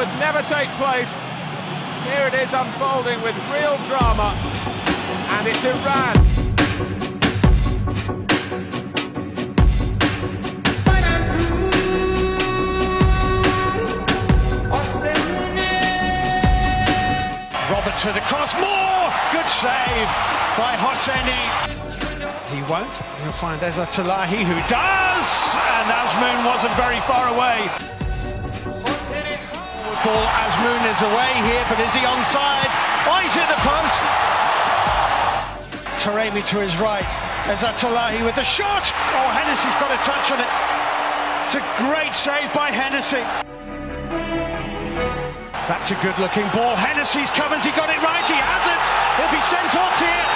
would never take place. Here it is unfolding with real drama, and it's Iran. Roberts with the cross, more! Good save by Hosseini. He won't. He'll find Ezatolahi, who does! And Azmoun wasn't very far away. Ball, Azmoun is away here, but is he onside? Oh, he's hit the post! Taremi to his right. Ezatolahi with the shot! Oh, Hennessy's got a touch on it. It's a great save by Hennessy. That's a good-looking ball. Hennessy's come. Has he got it right? He hasn't. He'll be sent off here.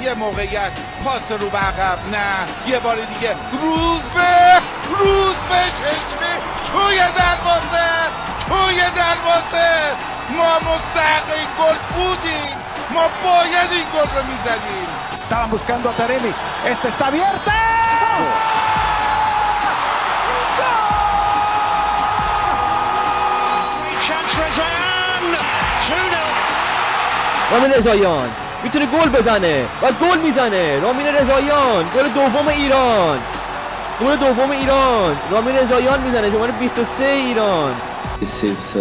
یه موقعیت پاس رو به عقب نه یه بار دیگه روز به چشمه توی دروازه ما مستحق این گل بودیم ما باید این گل رو میزدیم. Estaban buscando a Taremi. Esta está abierta. Chance Rezaeian 2-0. رامین رضاییان میتونه گل بزنه و گل میزنه. رامین رضاییان گل دوم ایران. رامین رضاییان میزنه شماره 23 ایران. This is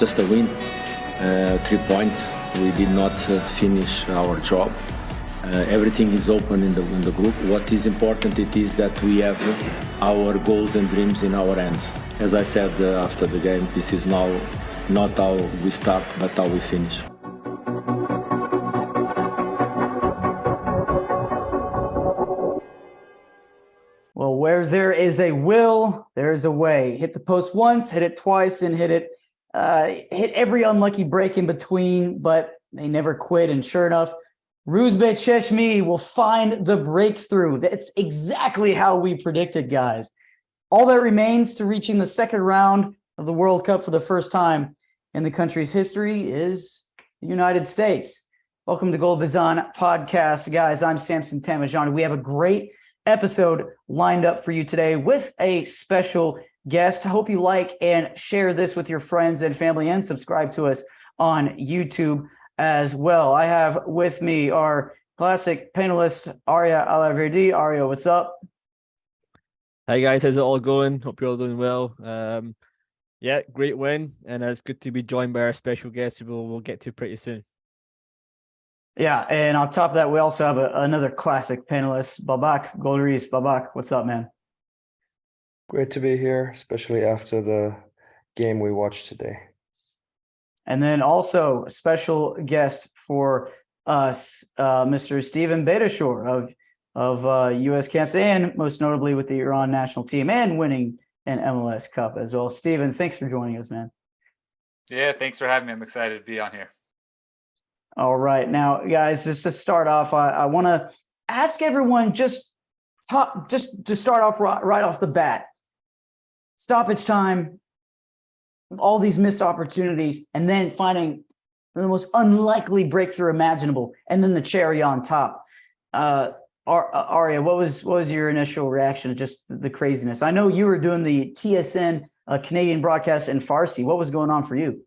just a win. 3 points. We did not finish our job. Everything is open in the group. What is important it is that we have our goals and dreams in our hands. As I said after the game, this is now not how we start, but how we finish. Well, where there is a will, there is a way. Hit the post once, hit it twice, and hit every unlucky break in between, but they never quit. And sure enough, Rouzbeh Cheshmi will find the breakthrough. That's exactly how we predicted, guys. All that remains to reaching the second round of the World Cup for the first time in the country's history is the United States. Welcome to Goal Bezan podcast, guys. I'm Samson Tamijani. We have a great episode lined up for you today with a special guest. I hope you like and share this with your friends and family and subscribe to us on YouTube as well. I have with me our classic panelist, Arya Allahverdi. Arya, what's up? Hi guys, how's it all going? Hope you're all doing well. Yeah, great win, and it's good to be joined by our special guest who we'll get to pretty soon. Yeah, and on top of that, we also have another classic panelist, Babak Golriz. Babak, what's up, man? Great to be here, especially after the game we watched today. And then also a special guest for us, Mr. Steven Beitashour of U.S. camps, and most notably with the Iran national team and winning an MLS Cup as well. Steven, thanks for joining us, man. Yeah, thanks for having me. I'm excited to be on here. All right. Now, guys, just to start off, I want to ask everyone just to start off right off the bat. Stoppage time, all these missed opportunities, and then finding the most unlikely breakthrough imaginable, and then the cherry on top. Arya, what was your initial reaction to just the craziness? I know you were doing the TSN Canadian broadcast in Farsi. What was going on for you?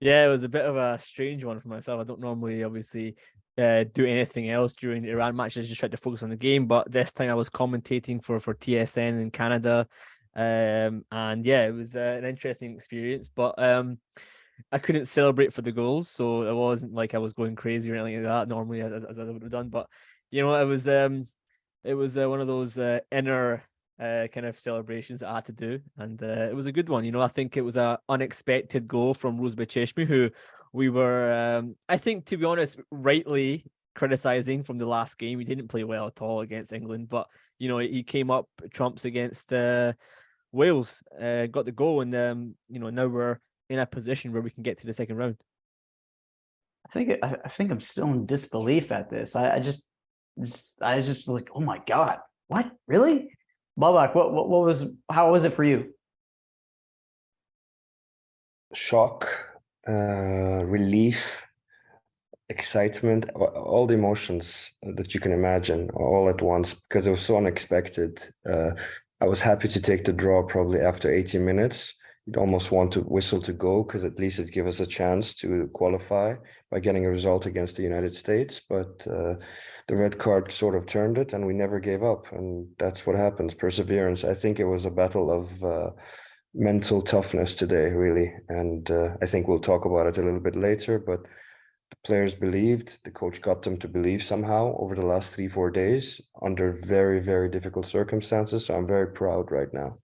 Yeah, it was a bit of a strange one for myself. I don't normally, obviously, do anything else during the Iran match. I just tried to focus on the game, but this time I was commentating for TSN in Canada. And yeah, it was an interesting experience, but I couldn't celebrate for the goals, so it wasn't like I was going crazy or anything like that normally as I would have done. But you know, it was one of those inner kind of celebrations that I had to do, and it was a good one. You know, I think it was an unexpected goal from Rouzbeh Cheshmi, who we were, I think, to be honest, rightly criticizing from the last game. He didn't play well at all against England, but you know, he came up trumps against Wales, got the goal, and you know, now we're in a position where we can get to the second round. I think I'm still in disbelief at this. I just like, oh my God, what? Really? Babak, how was it for you? Shock, relief, excitement, all the emotions that you can imagine all at once, because it was so unexpected. I was happy to take the draw probably after 80 minutes. You'd almost want to whistle to go because at least it gives us a chance to qualify by getting a result against the United States. But the red card sort of turned it, and we never gave up. And that's what happens, perseverance. I think it was a battle of mental toughness today, really. And I think we'll talk about it a little bit later. But the players believed, the coach got them to believe somehow over the last 3-4 days under very, very difficult circumstances. So I'm very proud right now.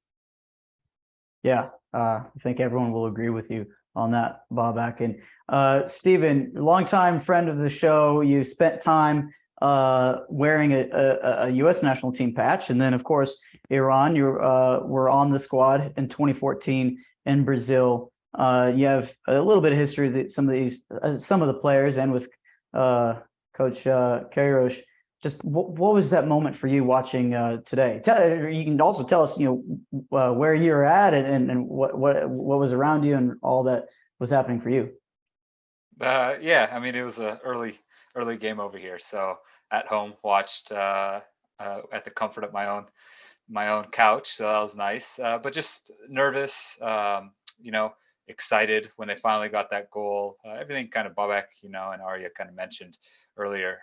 Yeah, I think everyone will agree with you on that, Babak. And Steven, longtime friend of the show, you spent time wearing a U.S. national team patch. And then, of course, Iran, you were on the squad in 2014 in Brazil. You have a little bit of history with some of the players and with Coach Queiroz. Just what was that moment for you watching today? You can also tell us, where you're at and what was around you and all that was happening for you. Yeah, I mean, it was a early game over here, so at home watched at the comfort of my own couch, so that was nice. But just nervous, excited when they finally got that goal. Everything kind of Babak, and Arya kind of mentioned earlier.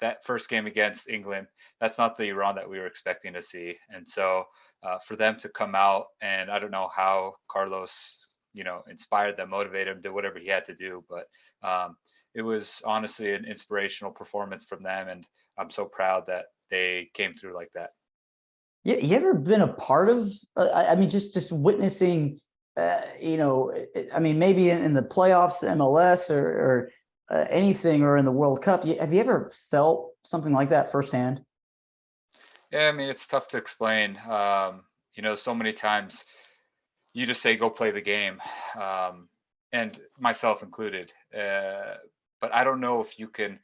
That first game against England, that's not the Iran that we were expecting to see. And so for them to come out, and I don't know how Carlos, inspired them, motivated him, did whatever he had to do. But it was honestly an inspirational performance from them. And I'm so proud that they came through like that. Yeah, you ever been a part of, just witnessing, maybe in the playoffs, MLS or anything, or in the World Cup, have you ever felt something like that firsthand? Yeah, I mean, it's tough to explain. So many times you just say, go play the game, and myself included. But I don't know if you can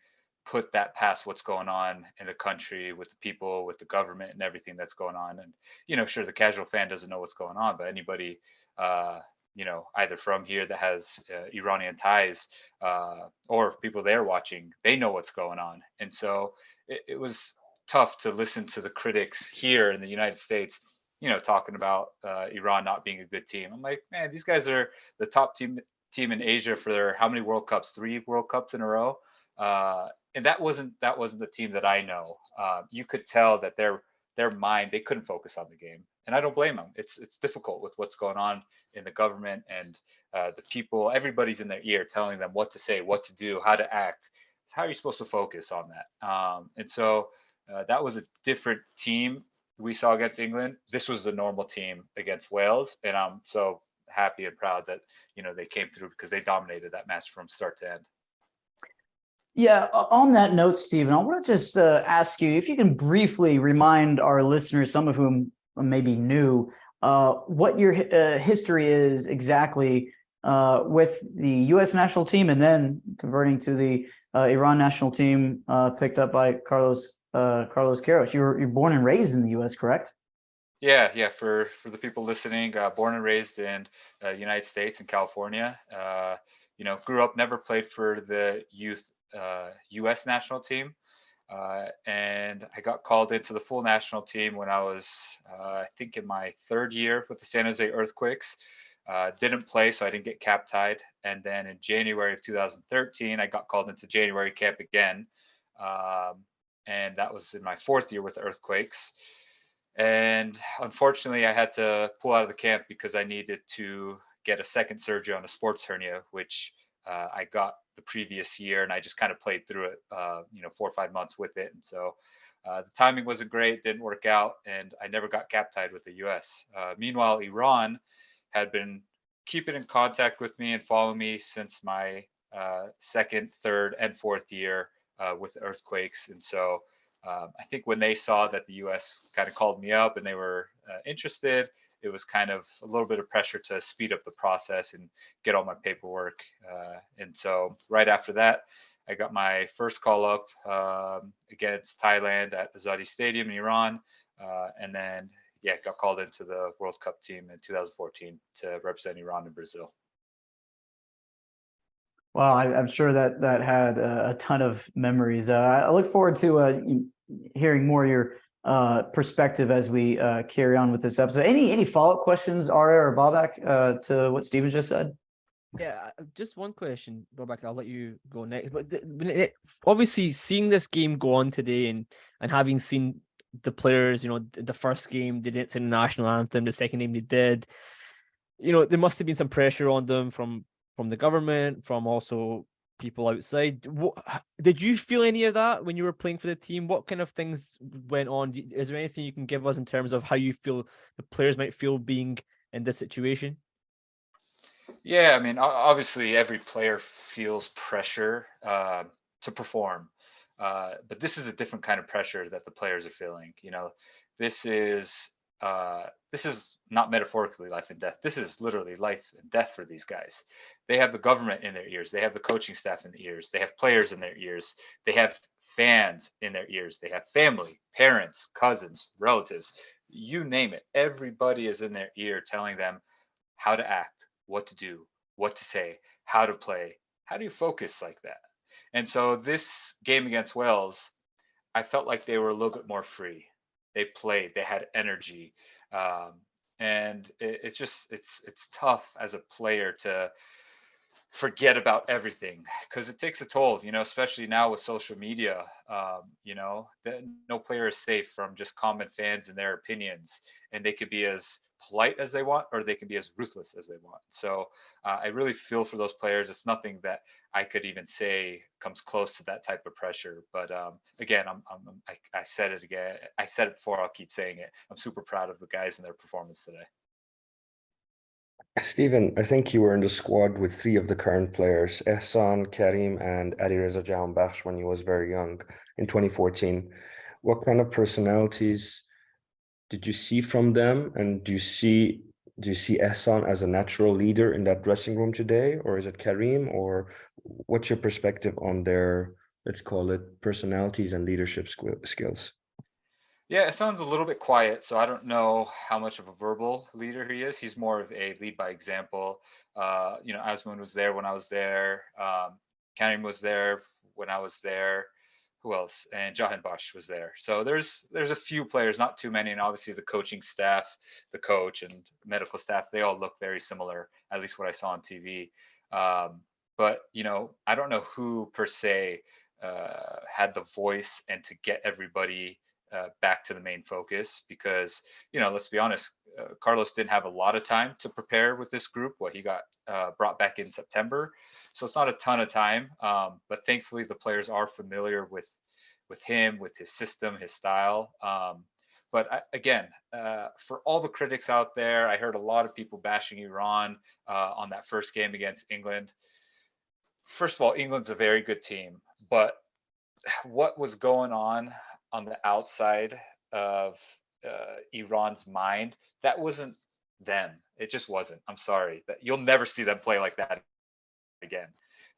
put that past what's going on in the country with the people, with the government and everything that's going on. And, sure, the casual fan doesn't know what's going on, but anybody, either from here that has Iranian ties or people there watching, they know what's going on. And so it was tough to listen to the critics here in the United States, talking about Iran not being a good team. I'm like, man, these guys are the top team in Asia for how many World Cups? 3 World Cups in a row. And that wasn't the team that I know. You could tell that their mind, they couldn't focus on the game. And I don't blame them. It's difficult with what's going on in the government and the people. Everybody's in their ear telling them what to say, what to do, how to act. How are you supposed to focus on that? And so that was a different team we saw against England. This was the normal team against Wales. And I'm so happy and proud that, they came through because they dominated that match from start to end. Yeah, on that note, Steven, I want to just ask you if you can briefly remind our listeners, some of whom may be new, what your history is exactly with the U.S. national team, and then converting to the Iran national team picked up by Carlos Queiroz. You're born and raised in the U.S., correct? Yeah. For the people listening, born and raised in United States in California. Grew up, never played for the youth U.S. national team. And I got called into the full national team when I was, I think, in my 3rd year with the San Jose Earthquakes. Didn't play, so I didn't get cap tied. And then in January of 2013, I got called into January camp again. And that was in my 4th year with the Earthquakes. And unfortunately, I had to pull out of the camp because I needed to get a second surgery on a sports hernia, which I got the previous year, and I just kind of played through it, 4 or 5 months with it. And so the timing wasn't great, didn't work out, and I never got cap tied with the U.S. Meanwhile, Iran had been keeping in contact with me and following me since my 2nd, 3rd, and 4th year with the Earthquakes. And so I think when they saw that the U.S. kind of called me up and they were interested, it was kind of a little bit of pressure to speed up the process and get all my paperwork. And so right after that, I got my first call up against Thailand at Azadi Stadium in Iran. And then, got called into the World Cup team in 2014 to represent Iran and Brazil. Well, I'm sure that had a ton of memories. I look forward to hearing more of your perspective as we carry on with this episode. Any follow-up questions, Arya or Babak, to what Steven just said? Yeah, just one question, Babak. I'll let you go next. But obviously, seeing this game go on today and having seen the players, the first game they didn't sing the national anthem, the second game they did. There must have been some pressure on them from the government, from also people outside. Did you feel any of that when you were playing for the team? What kind of things went on? Is there anything you can give us in terms of how you feel the players might feel being in this situation? Yeah, I mean, obviously every player feels pressure to perform, but this is a different kind of pressure that the players are feeling. This is not metaphorically life and death. This is literally life and death for these guys. They have the government in their ears. They have the coaching staff in their ears. They have players in their ears. They have fans in their ears. They have family, parents, cousins, relatives, you name it. Everybody is in their ear telling them how to act, what to do, what to say, how to play. How do you focus like that? And so this game against Wales, I felt like they were a little bit more free. They played, they had energy. And it's tough as a player to forget about everything because it takes a toll, especially now with social media. No player is safe from just common fans and their opinions, and they could be as polite as they want, or they can be as ruthless as they want. So I really feel for those players. It's nothing that I could even say comes close to that type of pressure. But again, I said it again. I said it before. I'll keep saying it. I'm super proud of the guys and their performance today. Steven, I think you were in the squad with 3 of the current players, Ehsan, Karim, and Arya Allahverdi when he was very young in 2014. What kind of personalities did you see from them? And do you see Ehsan as a natural leader in that dressing room today? Or is it Karim? Or what's your perspective on their, let's call it, personalities and leadership skills? Yeah, Ehsan's a little bit quiet, so I don't know how much of a verbal leader he is. He's more of a lead by example. Azmoun was there when I was there. Karim was there when I was there. Who else? And Jahanbash was there. So there's a few players, not too many, and obviously the coaching staff, the coach and medical staff, they all look very similar, at least what I saw on TV. But I don't know who per se had the voice and to get everybody back to the main focus, because let's be honest, Carlos didn't have a lot of time to prepare with this group. He got brought back in September, so it's not a ton of time, but thankfully the players are familiar with him, with his system, his style. But again, for all the critics out there, I heard a lot of people bashing Iran on that first game against England. First of all, England's a very good team, but what was going on the outside of Iran's mind, that wasn't them. It just wasn't. I'm sorry. That you'll never see them play like that again.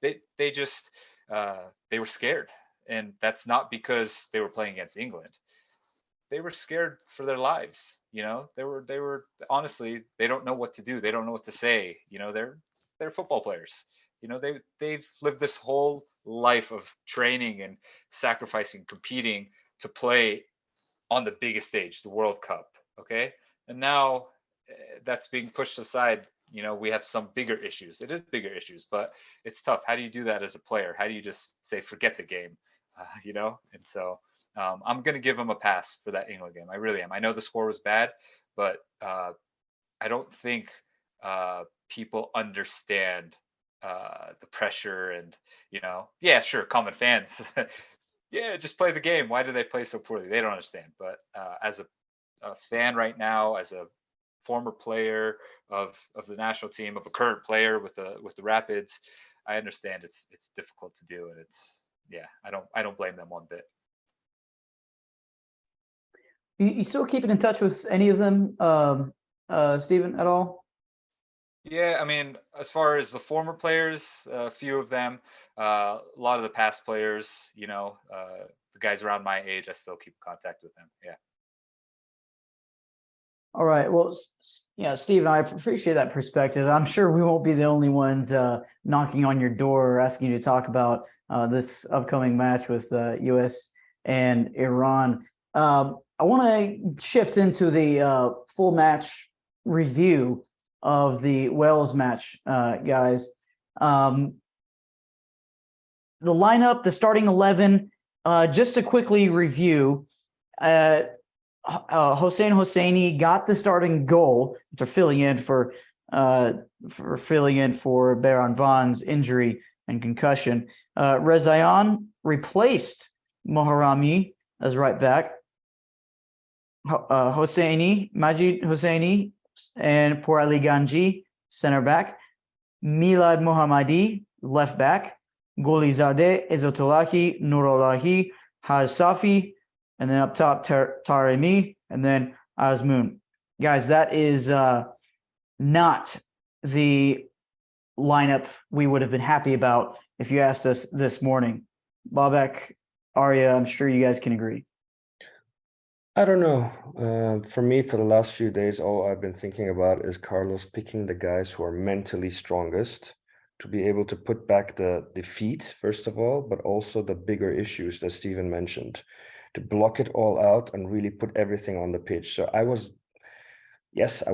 They just they were scared, and that's not because they were playing against England. They were scared for their lives. They were honestly, they don't know what to do. They don't know what to say. They're football players. They've lived this whole life of training and sacrificing, competing to play on the biggest stage, the World Cup. Okay. And now that's being pushed aside. We have some bigger issues. It is bigger issues, but it's tough. How do you do that as a player? How do you just say, forget the game? And so I'm going to give them a pass for that England game. I really am. I know the score was bad, but I don't think people understand the pressure and, yeah, sure, common fans. Yeah, just play the game. Why do they play so poorly? They don't understand. But as a fan right now, as a former player of the national team, of a current player with the Rapids, I understand it's difficult to do, and I don't blame them one bit. You still keeping in touch with any of them, Steven, at all? Yeah, I mean, as far as the former players, a few of them, a lot of the past players, the guys around my age, I still keep contact with them. Yeah. All right. Well, yeah, Steven, I appreciate that perspective. I'm sure we won't be the only ones knocking on your door or asking you to talk about this upcoming match with US and Iran. I want to shift into the full match review of the Wales match, guys. The lineup, the starting 11, just to quickly review, Hossein Hosseini got the starting goal after filling in for Beran Van's injury and concussion. Rezaeian replaced Moharami as right back. Hosseini, Majid Hosseini, and Pour Ali Ganji, center back. Milad Mohammadi, left back. Golizadeh, Ezotolahi, Nurolahi, Haj Safi, and then up top, Taremi, and then Azmoun. Guys, that is not the lineup we would have been happy about if you asked us this morning. Babak, Arya, I'm sure you guys can agree. I don't know. For me, for the last few days, all I've been thinking about is Carlos picking the guys who are mentally strongest to be able to put back the defeat, first of all, but also the bigger issues that Steven mentioned, to block it all out and really put everything on the pitch. So I was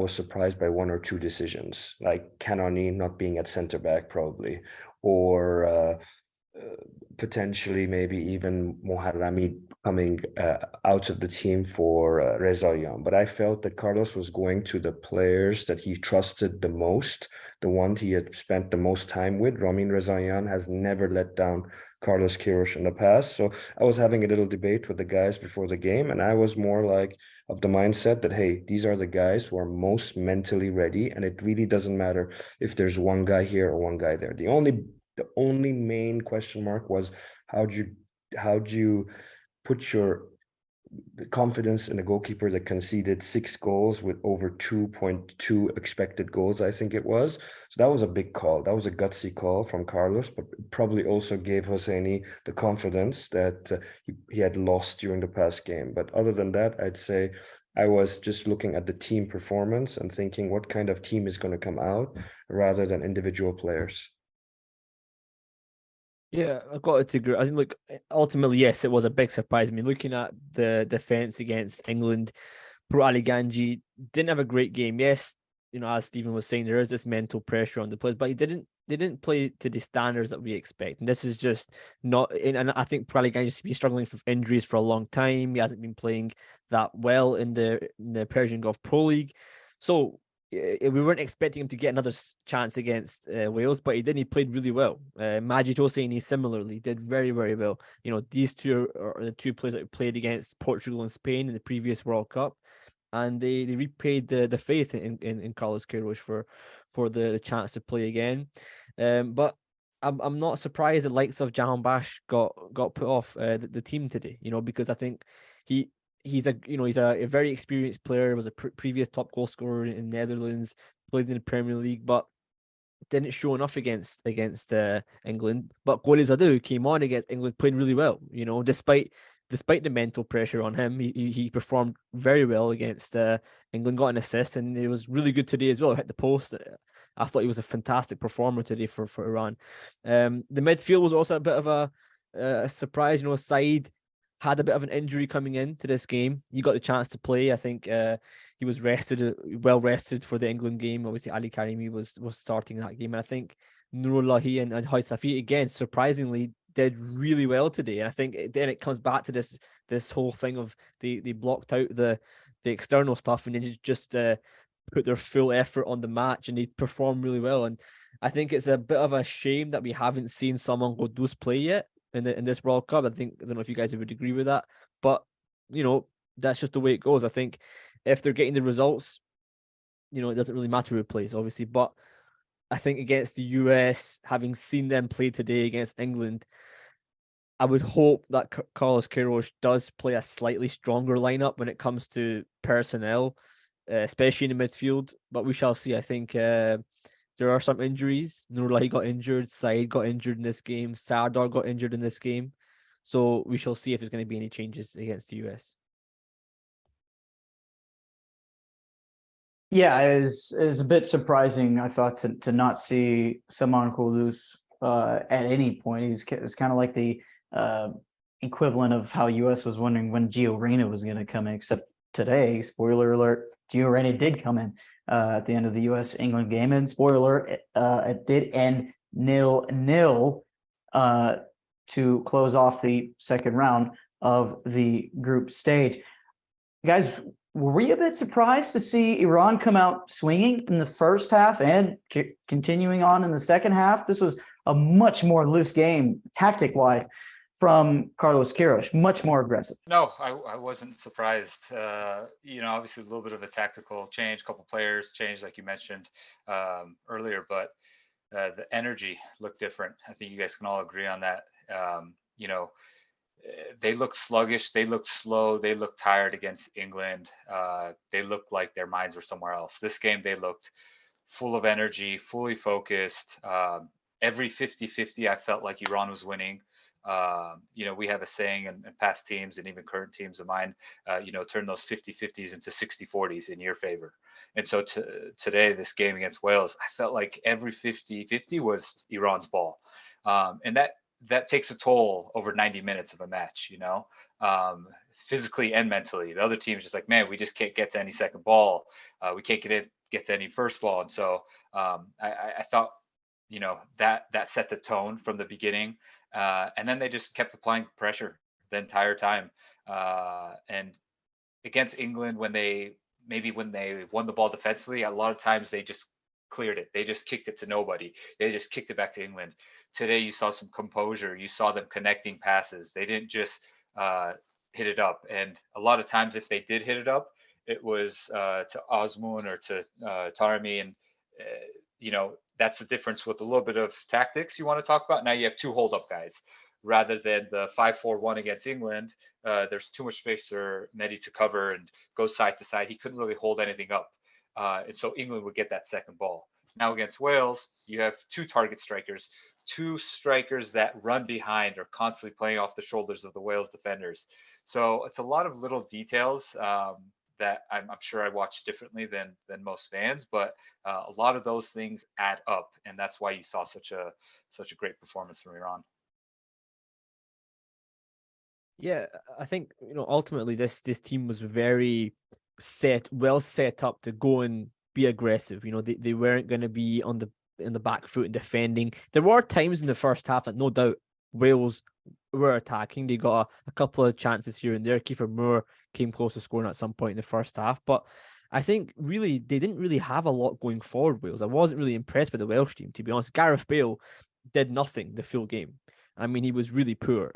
surprised by one or two decisions, like Kanani not being at center back probably, or potentially maybe even Moharami coming out of the team for Rezaeian. But I felt that Carlos was going to the players that he trusted the most, the one he had spent the most time with. Ramin Rezaeian has never let down Carlos Queiroz in the past. So I was having a little debate with the guys before the game, and I was more like of the mindset that, hey, these are the guys who are most mentally ready, and it really doesn't matter if there's one guy here or one guy there. The only main question mark was how do you put your confidence in a goalkeeper that conceded 6 goals with over 2.2 expected goals, I think it was. So that was a big call. That was a gutsy call from Carlos, but probably also gave Hosseini the confidence that he had lost during the past game. But other than that, I'd say I was just looking at the team performance and thinking what kind of team is going to come out rather than individual players. Yeah, I've got to agree. I think, look, ultimately, yes, it was a big surprise. I mean, looking at the defence against England, Pour Ali Ganji didn't have a great game. Yes, as Steven was saying, there is this mental pressure on the players, but they didn't play to the standards that we expect. And this is just not. And I think Pour Ali Ganji has been struggling with injuries for a long time. He hasn't been playing that well in the Persian Gulf Pro League, so we weren't expecting him to get another chance against Wales, but he did. He played really well. Majid Hosseini similarly did very, very well. These two are the two players that played against Portugal and Spain in the previous World Cup, and they repaid the faith in Carlos Queiroz for the chance to play again. But I'm not surprised the likes of Jahanbakhsh got put off the team today. Because I think he's a very experienced player, was a previous top goal scorer in Netherlands, played in the Premier League, but didn't show enough against England. But Golizadeh, who came on against England, played really well. Despite the mental pressure on him, he performed very well against England, got an assist, and it was really good today as well. Hit the post. I thought he was a fantastic performer today for Iran. The midfield was also a bit of a surprise. Saeed had a bit of an injury coming into this game. He got the chance to play. I think he was well rested for the England game. Obviously, Ali Karimi was starting that game. And I think Nurullahi and Haj Safi, again, surprisingly, did really well today. And I think then it comes back to this whole thing of they blocked out the external stuff and then just put their full effort on the match, and they performed really well. And I think it's a bit of a shame that we haven't seen Salman Ghoddos play yet in this World Cup. I don't know if you guys would agree with that, but that's just the way it goes. I think if they're getting the results, it doesn't really matter who plays, obviously. But I think against the US, having seen them play today against England, I would hope that Carlos Queiroz does play a slightly stronger lineup when it comes to personnel, especially in the midfield. But we shall see. I think there are some injuries. Nurullahi got injured. Saeed got injured in this game. Sardar got injured in this game. So we shall see if there's going to be any changes against the US. Yeah, it is a bit surprising, I thought, to not see Salman Ghoddos at any point. It's kind of like the equivalent of how US was wondering when Gio Reyna was going to come in, except today, spoiler alert, Gio Reyna did come in at the end of the US-England game, and spoiler alert, it did end 0-0 to close off the second round of the group stage. Guys, were we a bit surprised to see Iran come out swinging in the first half and continuing on in the second half? This was a much more loose game, tactic-wise, from Carlos Queiroz, much more aggressive. No, I wasn't surprised. Obviously a little bit of a tactical change, a couple players changed, like you mentioned earlier, but the energy looked different. I think you guys can all agree on that. They looked sluggish, they looked slow, they looked tired against England. They looked like their minds were somewhere else. This game, they looked full of energy, fully focused. Every 50-50, I felt like Iran was winning. We have a saying in past teams and even current teams of mine, turn those 50-50s into 60-40s in your favor. And so today, this game against Wales, I felt like every 50-50 was Iran's ball. And that takes a toll over 90 minutes of a match, physically and mentally. The other team's just like, man, we just can't get to any second ball. We can't get to any first ball. And so I thought, that set the tone from the beginning. And then they just kept applying pressure the entire time. And against England, when they won the ball defensively, a lot of times they just cleared it. They just kicked it to nobody. They just kicked it back to England. Today, you saw some composure. You saw them connecting passes. They didn't just hit it up. And a lot of times, if they did hit it up, it was to Azmoun or to Taremi. And, that's the difference with a little bit of tactics you want to talk about. Now you have two hold-up guys rather than the 5-4-1 against England. There's too much space for Melli to cover and go side to side. He couldn't really hold anything up. And so England would get that second ball. Now against Wales, you have two target strikers, two strikers that run behind or constantly playing off the shoulders of the Wales defenders. So it's a lot of little details that I'm sure I watch differently than most fans, but a lot of those things add up, and that's why you saw such a great performance from Iran. Yeah, I think ultimately this team was very well set up to go and be aggressive. They weren't going to be on the back foot and defending. There were times in the first half that no doubt Wales were attacking. They got a couple of chances here and there. Kiefer Moore came close to scoring at some point in the first half, but I think really they didn't really have a lot going forward, Wales. I wasn't really impressed with the Welsh team, to be honest. Gareth Bale did nothing the full game. I mean, he was really poor.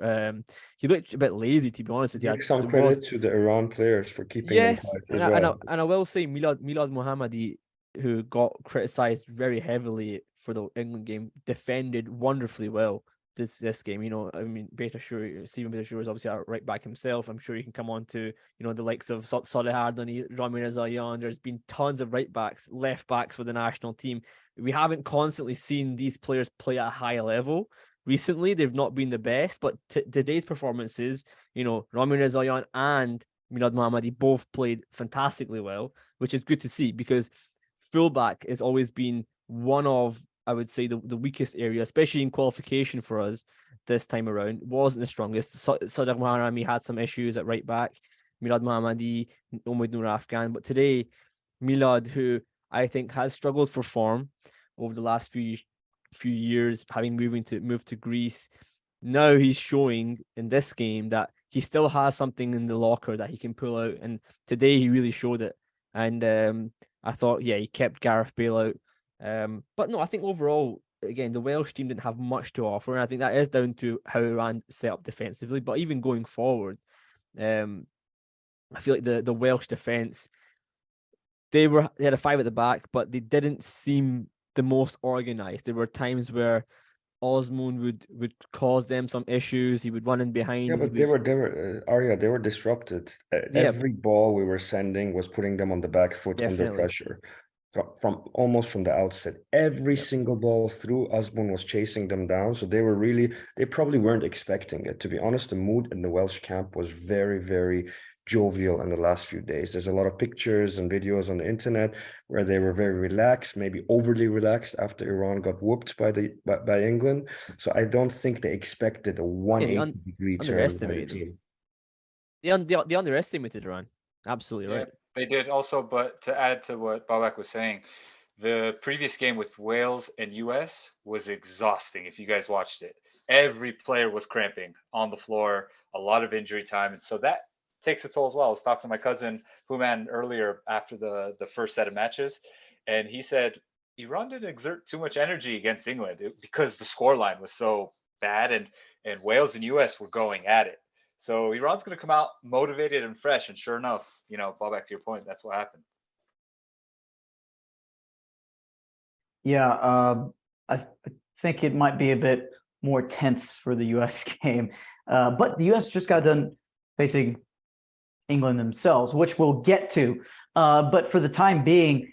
He looked a bit lazy, to be honest with you. Give some credit to the Iran players for keeping them tight as well. And I will say Milad Mohammadi, who got criticised very heavily for the England game, defended wonderfully well this game. Steven Beitashour is obviously a right back himself. I'm sure you can come on to the likes of Saleh Ardani, Ramin Rezaeian. There's been tons of right backs, left backs for the national team. We haven't constantly seen these players play at a high level recently. They've not been the best, but today's performances, Ramin Rezaeian and Milad Mohammadi both played fantastically well, which is good to see, because fullback has always been one of, I would say, the weakest area, especially in qualification for us this time around. It wasn't the strongest. Sadegh Mahrami had some issues at right back. Milad Mohammadi, Omid Noor Afghan. But today, Milad, who I think has struggled for form over the last few years, having moved to Greece, now he's showing in this game that he still has something in the locker that he can pull out. And today he really showed it. And I thought, he kept Gareth Bale out. But no, I think overall, again, the Welsh team didn't have much to offer, and I think that is down to how Iran set up defensively. But even going forward, I feel like the Welsh defense, they had a five at the back, but they didn't seem the most organized. There were times where Azmoun would cause them some issues. He would run in behind. Yeah, but they were Arya. They were disrupted. Every ball we were sending was putting them on the back foot under pressure. From almost from the outset, every single ball through, Azmoun was chasing them down. So they probably weren't expecting it. To be honest, the mood in the Welsh camp was very, very jovial in the last few days. There's a lot of pictures and videos on the internet where they were very relaxed, maybe overly relaxed after Iran got whooped by England. So I don't think they expected a 180-degree turn by the team. They underestimated Iran. Absolutely right. They did also, but to add to what Babak was saying, the previous game with Wales and US was exhausting. If you guys watched it, every player was cramping on the floor, a lot of injury time. And so that takes a toll as well. I was talking to my cousin Human earlier after the first set of matches, and he said Iran didn't exert too much energy against England because the scoreline was so bad, and Wales and US were going at it. So Iran's going to come out motivated and fresh, and sure enough, Babak, to your point, that's what happened. Yeah, I think it might be a bit more tense for the U.S. game, but the U.S. just got done facing England themselves, which we'll get to. But for the time being,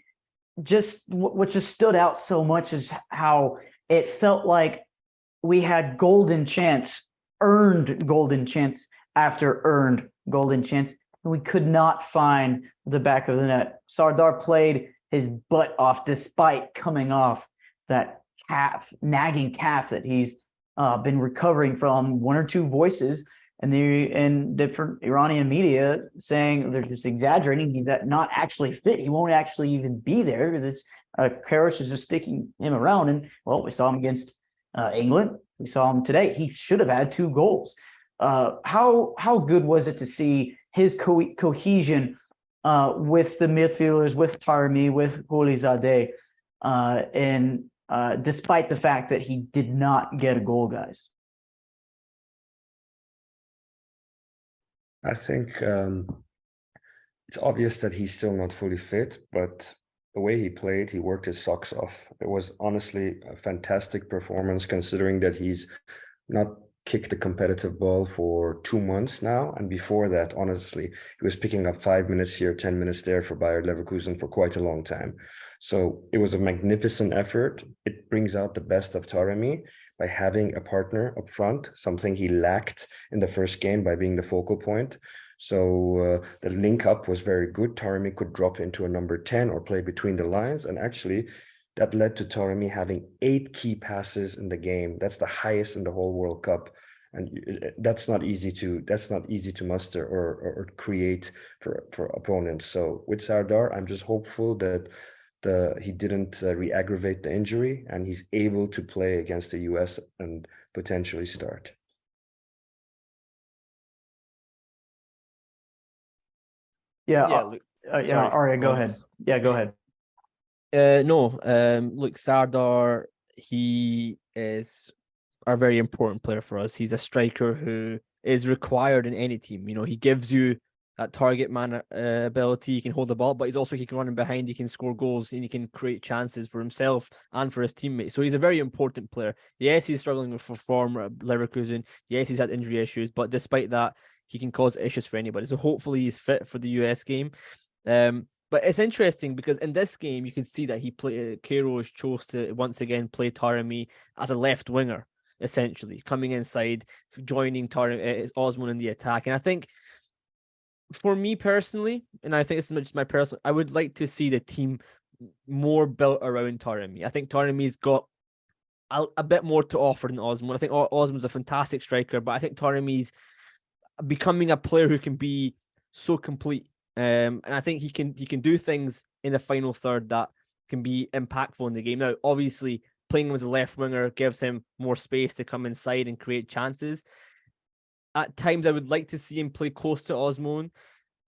just what just stood out so much is how it felt like we had golden chance, earned golden chance after earned golden chance, and we could not find the back of the net. Sardar played his butt off despite coming off that nagging calf that he's been recovering from. One or two voices in different Iranian media saying they're just exaggerating. He's not actually fit. He won't actually even be there because Queiroz is just sticking him around. And well, we saw him against England. We saw him today. He should have had 2 goals. How good was it to see his cohesion with the midfielders, with Taremi, with Golizadeh, and despite the fact that he did not get a goal, guys? I think it's obvious that he's still not fully fit, but the way he played, he worked his socks off. It was honestly a fantastic performance, considering that he's not kicked a competitive ball for 2 months now. And before that, honestly, he was picking up 5 minutes here, 10 minutes there for Bayer Leverkusen for quite a long time. So it was a magnificent effort. It brings out the best of Taremi by having a partner up front, something he lacked in the first game by being the focal point. So the link up was very good. Taremi could drop into a number 10 or play between the lines. And actually, that led to Taremi having 8 key passes in the game. That's the highest in the whole World Cup, and that's not easy to muster or create for opponents. So with Sardar, I'm just hopeful that he didn't re-aggravate the injury and he's able to play against the US and potentially start. Arya, go ahead. Yeah, go ahead. Look, Sardar, he is a very important player for us. He's a striker who is required in any team. He gives you that target man ability. He can hold the ball, but he can run in behind, he can score goals, and he can create chances for himself and for his teammates. So he's a very important player. Yes, he's struggling with form at Leverkusen. Yes, he's had injury issues, but despite that, he can cause issues for anybody. So hopefully he's fit for the US game. But it's interesting because in this game, you can see that Queiroz chose to once again play Taremi as a left winger, essentially, coming inside, joining Osman in the attack. And I think for me personally, and I think this is just my personal, I would like to see the team more built around Taremi. I think Taremi's got a bit more to offer than Osman. I think Osman's a fantastic striker, but I think Taremi's becoming a player who can be so complete. And I think he can do things in the final third that can be impactful in the game. Now, obviously, playing him as a left winger gives him more space to come inside and create chances. At times, I would like to see him play close to Osman.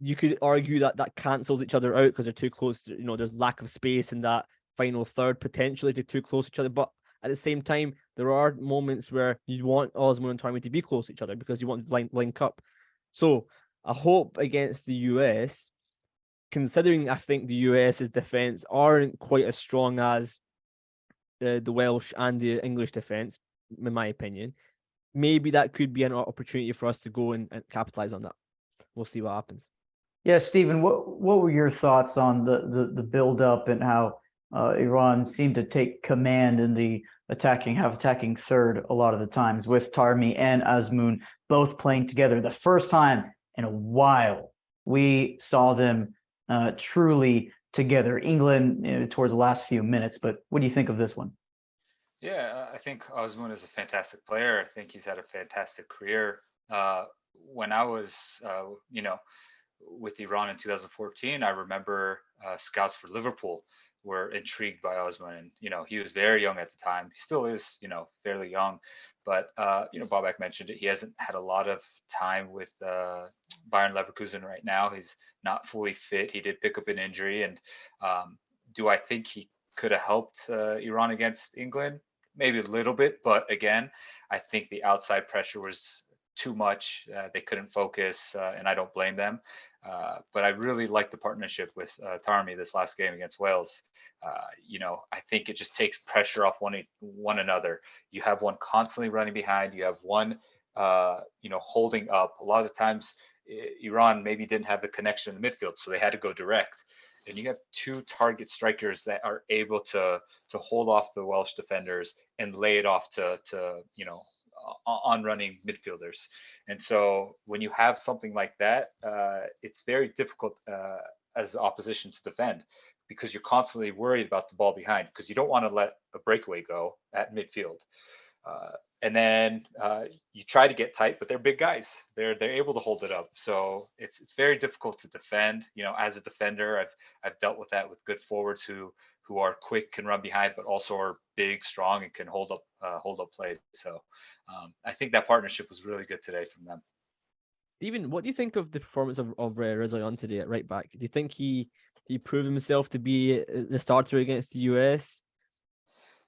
You could argue that cancels each other out because they're too close. There's lack of space in that final third, potentially, they're too close to each other. But at the same time, there are moments where you want Osman and Taremi to be close to each other because you want to link up. So I hope against the US, considering I think the US's defense aren't quite as strong as the Welsh and the English defense, in my opinion, maybe that could be an opportunity for us to go and capitalize on that. We'll see what happens. Yeah, Steven, what were your thoughts on the build up and how Iran seemed to take command in the attacking third a lot of the times with Taremi and Azmoun both playing together the first time in a while we saw them truly together. England towards the last few minutes, but what do you think of this one? Yeah, I think Osman is a fantastic player. I think he's had a fantastic career. When I was, with Iran in 2014, I remember scouts for Liverpool were intrigued by Osman, and he was very young at the time. He still is, fairly young, but Babak mentioned it. He hasn't had a lot of time with Bayern Leverkusen right now. He's not fully fit. He did pick up an injury, and do I think he could have helped Iran against England? Maybe a little bit, but again, I think the outside pressure was too much. They couldn't focus, and I don't blame them. But I really liked the partnership with Tarmi this last game against Wales. I think it just takes pressure off one another. You have one constantly running behind. You have one, holding up. A lot of the times, Iran maybe didn't have the connection in the midfield, so they had to go direct. And you have two target strikers that are able to hold off the Welsh defenders and lay it off to on running midfielders. And so when you have something like that, it's very difficult as opposition to defend, because you're constantly worried about the ball behind, because you don't want to let a breakaway go at midfield. And then you try to get tight, but they're big guys. They're able to hold it up. So it's very difficult to defend. As a defender, I've dealt with that with good forwards who are quick, can run behind, but also are big, strong, and can hold up play. So I think that partnership was really good today from them. Steven, what do you think of the performance of Rezaeian today at right back? Do you think he proved himself to be the starter against the US?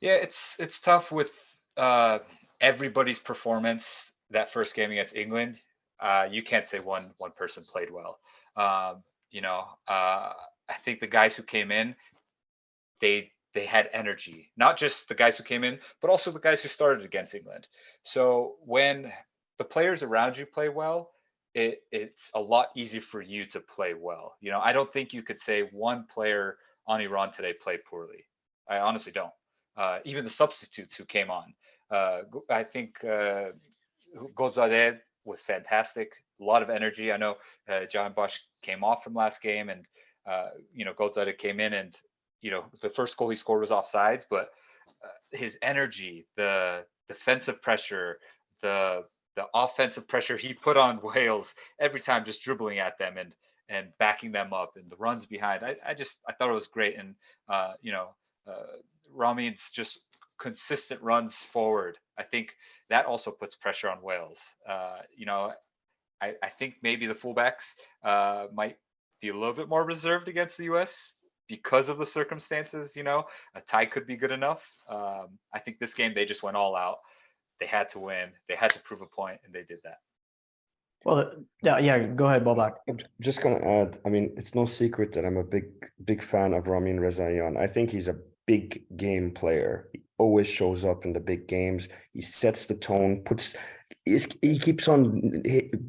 Yeah, it's tough with everybody's performance that first game against England. You can't say one person played well. I think the guys who came in, they had energy. Not just the guys who came in, but also the guys who started against England. So when the players around you play well, it's a lot easier for you to play well. I don't think you could say one player on Iran today played poorly. I honestly don't. Even the substitutes who came on. I think Golzadeh was fantastic. A lot of energy. I know John Bosch came off from last game, and Golzadeh came in, and the first goal he scored was offsides, but his energy, the defensive pressure, the offensive pressure he put on Wales every time, just dribbling at them and backing them up, and the runs behind. I thought it was great, and Ramin's just consistent runs forward. I think that also puts pressure on Wales. I think maybe the fullbacks might be a little bit more reserved against the US because of the circumstances. A tie could be good enough. I think this game they just went all out. They had to win. They had to prove a point, and they did that. Well, yeah. Go ahead, Babak. I'm just gonna add. I mean, it's no secret that I'm a big fan of Ramin Rezaeian. I think he's a big game player. He always shows up in the big games. He sets the tone. He keeps on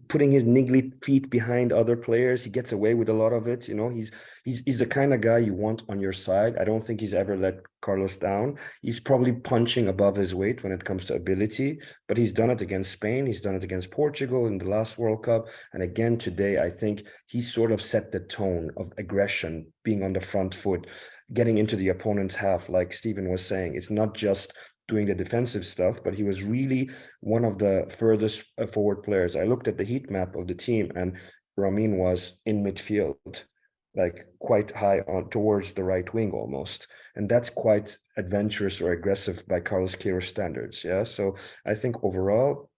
putting his niggly feet behind other players. He gets away with a lot of it. He's the kind of guy you want on your side. I don't think he's ever let Carlos down. He's probably punching above his weight when it comes to ability, but he's done it against Spain. He's done it against Portugal in the last World Cup. And again, today, I think he sort of set the tone of aggression, being on the front foot, getting into the opponent's half, like Steven was saying. It's not just doing the defensive stuff, but he was really one of the furthest forward players. I looked at the heat map of the team, and Ramin was in midfield, like quite high on towards the right wing almost. And that's quite adventurous or aggressive by Carlos Queiroz standards. Yeah. So I think overall,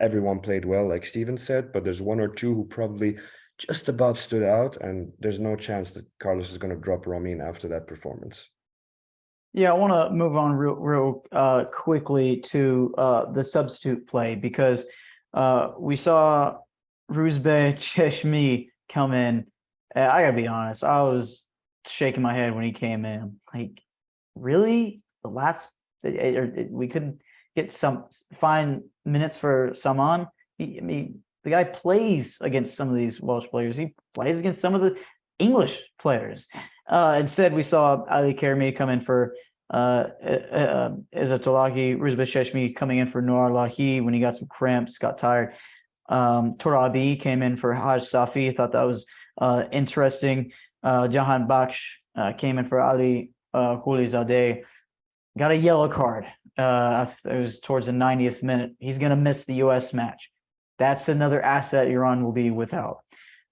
everyone played well, like Steven said, but there's one or two who probably just about stood out, and there's no chance that Carlos is going to drop Ramin after that performance. Yeah, I want to move on real quickly to the substitute play, because we saw Rouzbeh Cheshmi come in. I gotta be honest, I was shaking my head when he came in. Like, really? We couldn't get some fine minutes for Saman? The guy plays against some of these Welsh players. He plays against some of the English players. Instead, we saw Ali Kerimi come in for Izzatullahi, Rouzbeh Cheshmi coming in for Noor Lahi when he got some cramps, got tired. Torabi came in for Haj Safi. I thought that was interesting. Jahan Baksh came in for Ali Khoulizadeh. Got a yellow card. It was towards the 90th minute. He's going to miss the U.S. match. That's another asset Iran will be without.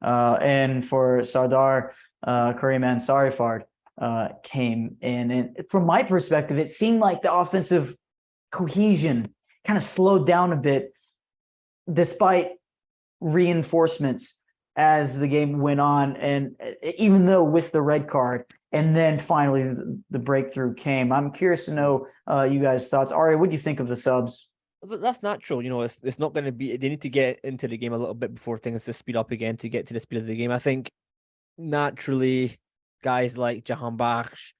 And for Sardar, Karim Ansari Fard came in. And from my perspective, it seemed like the offensive cohesion kind of slowed down a bit despite reinforcements as the game went on. And even though with the red card, and then finally the breakthrough came. I'm curious to know you guys' thoughts. Arya, what do you think of the subs? That's natural. It's not going to be, they need to get into the game a little bit before things to speed up again to get to the speed of the game. I think naturally guys like Jahan Baksh,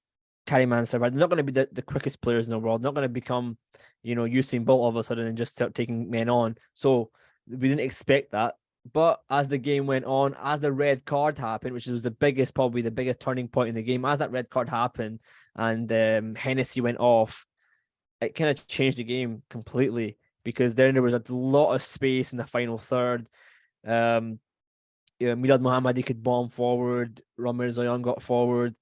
Karim Ansari, they're not going to be the quickest players in the world. They're not going to become, Usain Bolt all of a sudden and just start taking men on. So we didn't expect that. But as the game went on, as the red card happened, which was probably the biggest turning point in the game, as that red card happened and Hennessy went off, it kind of changed the game completely, because then there was a lot of space in the final third. Milad Mohammadi could bomb forward. Ramin Rezaeian got forward.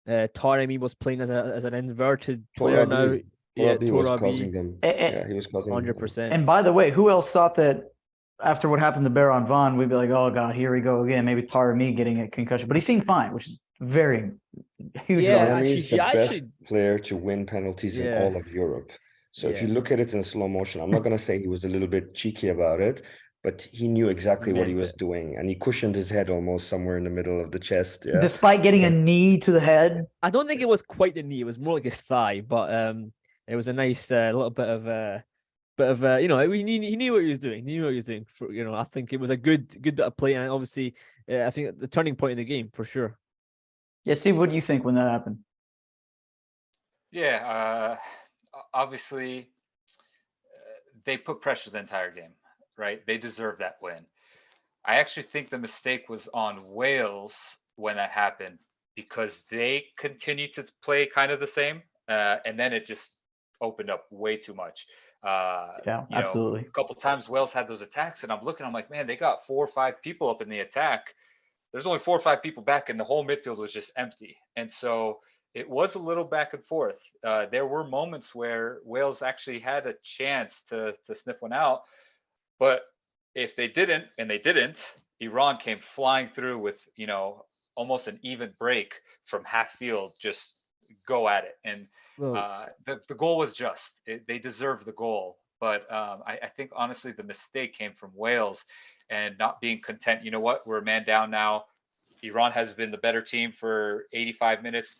Taremi was playing as an inverted player now. Torabi was causing them. He was causing 100%. And by the way, who else thought that after what happened to Baron Van, we'd be like, oh God, here we go again. Maybe Taremi getting a concussion, but he seemed fine, which is very huge. He's the best player to win penalties in all of Europe. So if you look at it in slow motion, I'm not going to say he was a little bit cheeky about it, but he knew exactly what he was doing, and he cushioned his head almost somewhere in the middle of the chest. Yeah. Despite getting a knee to the head. I don't think it was quite the knee; it was more like his thigh. But it was a nice little bit of he knew what he was doing. He knew what he was doing. I think it was a good bit of play, and obviously, I think the turning point in the game for sure. Yeah, Steve, what do you think when that happened? Yeah, obviously, they put pressure the entire game, right? They deserve that win. I actually think the mistake was on Wales when that happened, because they continued to play kind of the same, and then it just opened up way too much. Absolutely. A couple times Wales had those attacks, and I'm like, man, they got 4 or 5 people up in the attack. There's only 4 or 5 people back, and the whole midfield was just empty. And so it was a little back and forth. There were moments where Wales actually had a chance to sniff one out, but if they didn't, and they didn't, Iran came flying through with almost an even break from half field, just go at it. And the goal was just. They deserved the goal. But I think, honestly, the mistake came from Wales and not being content. You know what? We're a man down now. Iran has been the better team for 85 minutes.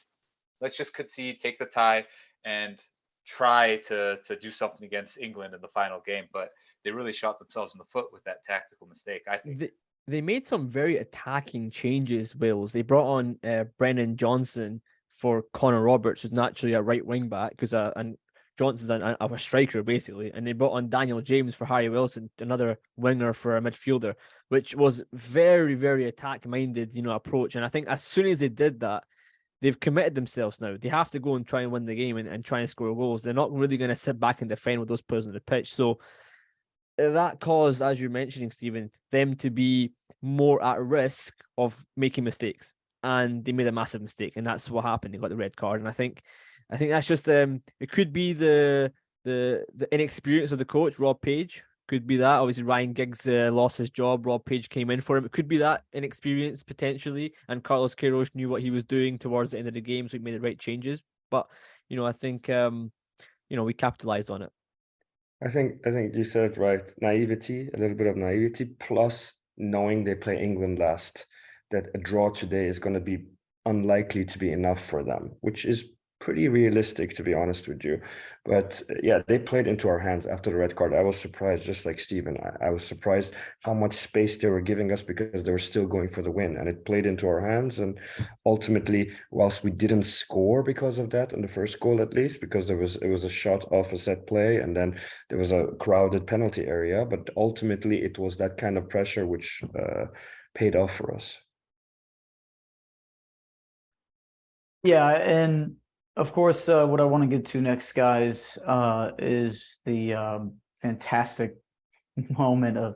Let's just concede, take the tie, and try to do something against England in the final game. But they really shot themselves in the foot with that tactical mistake, I think. They made some very attacking changes, Wales. They brought on Brennan Johnson for Connor Roberts, who's naturally a right wing back, because Johnson's a striker, basically. And they brought on Daniel James for Harry Wilson, another winger for a midfielder, which was very, very attack-minded, approach. And I think as soon as they did that, they've committed themselves now. They have to go and try and win the game and try and score goals. They're not really going to sit back and defend with those players on the pitch. So that caused, as you're mentioning, Stephen, them to be more at risk of making mistakes. And they made a massive mistake. And that's what happened. They got the red card. And I think that's just it could be the inexperience of the coach, Rob Page. Could be that. Obviously, Ryan Giggs lost his job. Rob Page came in for him. It could be that inexperience potentially. And Carlos Queiroz knew what he was doing towards the end of the game, so he made the right changes. But I think we capitalized on it. I think you said it right. Naivety, a little bit of naivety, plus knowing they play England last, that a draw today is going to be unlikely to be enough for them, which is pretty realistic, to be honest with you. But yeah, they played into our hands after the red card. I was surprised, just like Steven. I was surprised how much space they were giving us, because they were still going for the win, and it played into our hands. And ultimately, whilst we didn't score because of that in the first goal, at least, because it was a shot off a set play, and then there was a crowded penalty area, but ultimately it was that kind of pressure which paid off for us. Yeah, and of course, what I want to get to next, guys, is the fantastic moment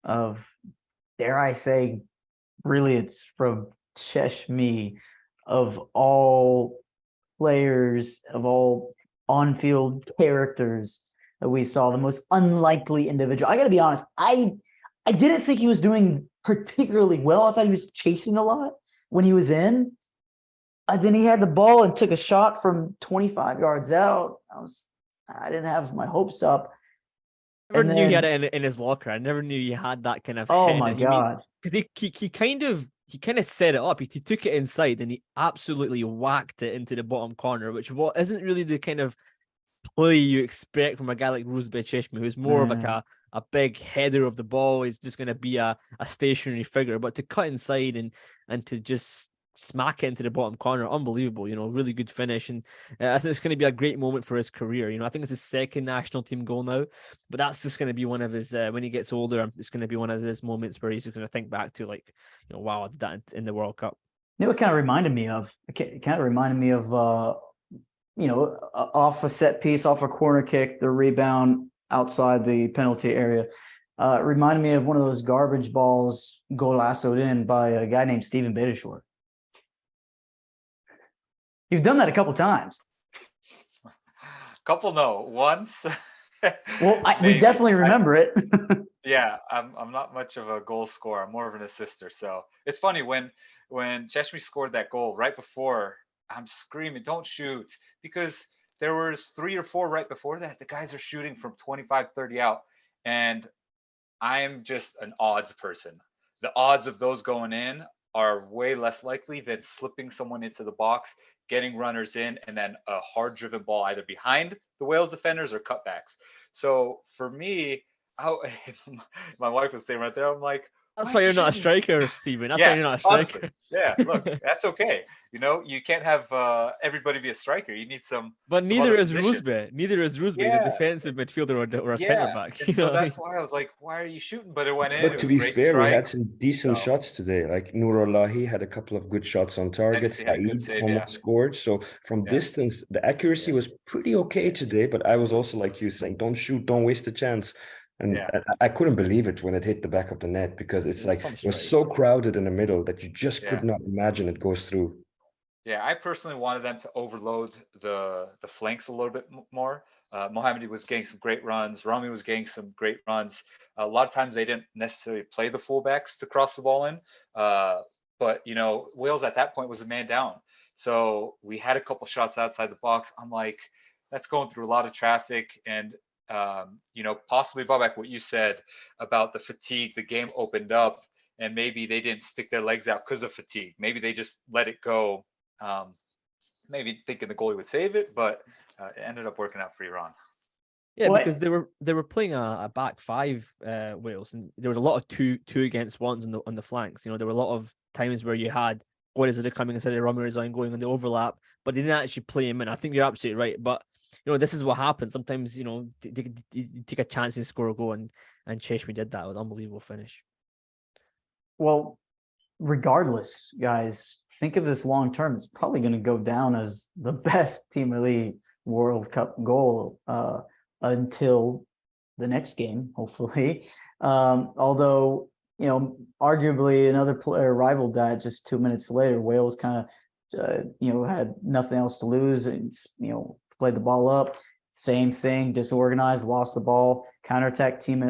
of, dare I say, brilliance from Cheshmi, of all players, of all on-field characters that we saw, the most unlikely individual. I got to be honest, I didn't think he was doing particularly well. I thought he was chasing a lot when he was in. Then he had the ball and took a shot from 25 yards out. I didn't have my hopes up. I never knew he had it in his locker. I never knew he had that kind of. Oh my God! Because he kind of set it up. He took it inside and he absolutely whacked it into the bottom corner, which isn't really the kind of play you expect from a guy like Ruz Beitashour, who's more of like a big header of the ball. He's just going to be a stationary figure, but to cut inside and to just smack it into the bottom corner, unbelievable. Really good finish, and I think it's going to be a great moment for his career. I think it's his second national team goal now, but that's just going to be one of his when he gets older. It's going to be one of his moments where he's just going to think back to, like, wow, I did that in the World Cup. It kind of reminded me of. It kind of reminded me of off a set piece, off a corner kick, the rebound outside the penalty area. It reminded me of one of those garbage balls goal-lassoed in by a guy named Steven Beitashour. You've done that a couple times. Once. Well, we definitely remember it. Yeah, I'm not much of a goal scorer. I'm more of an assister. So it's funny when Cheshmi scored that goal right before, I'm screaming, "Don't shoot!" Because there was 3 or 4 right before that. The guys are shooting from 25, 30 out, and I'm just an odds person. The odds of those going in are way less likely than slipping someone into the box, getting runners in, and then a hard-driven ball either behind the Wales defenders or cutbacks. So for me, my wife was saying right there, I'm like, that's why you're not a striker, Steven. That's why you're not a striker. Honestly, yeah, look, that's okay. You can't have everybody be a striker. You need some. But neither is Ruzbe. Neither is Ruzbe, Yeah. the defensive midfielder or a centre back. So that's why I was like, why are you shooting? But it went in. But to be fair, we had some decent shots today. Like Nurullahi had a couple of good shots on target. Saeed almost scored. So from distance, the accuracy was pretty okay today. But I was also like you, saying, don't shoot, don't waste a chance. And I couldn't believe it when it hit the back of the net, because it was so crowded in the middle that you just could not imagine it goes through. Yeah, I personally wanted them to overload the flanks a little bit more. Mohamedi was getting some great runs. Rami was getting some great runs. A lot of times they didn't necessarily play the fullbacks to cross the ball in. But, Wales at that point was a man down. So we had a couple shots outside the box. I'm like, that's going through a lot of traffic. And possibly, Babak, what you said about the fatigue, the game opened up and maybe they didn't stick their legs out because of fatigue. Maybe they just let it go, maybe thinking the goalie would save it, but it ended up working out for Iran. Yeah, because they were playing a back five, Wales, and there was a lot of two against ones on the flanks. There were a lot of times where you had Golriz coming instead of Ramin Rezaeian going on the overlap, but they didn't actually play him in. I think you're absolutely right, but this is what happens. Sometimes, they take a chance and score a goal, and Cheshmi did that with an unbelievable finish. Well, regardless, guys, think of this long term. It's probably going to go down as the best Team Melli World Cup goal until the next game, hopefully. Although, arguably another player rivaled that just 2 minutes later. Wales kind of, had nothing else to lose and, played the ball up. Same thing, disorganized, lost the ball, counterattack team,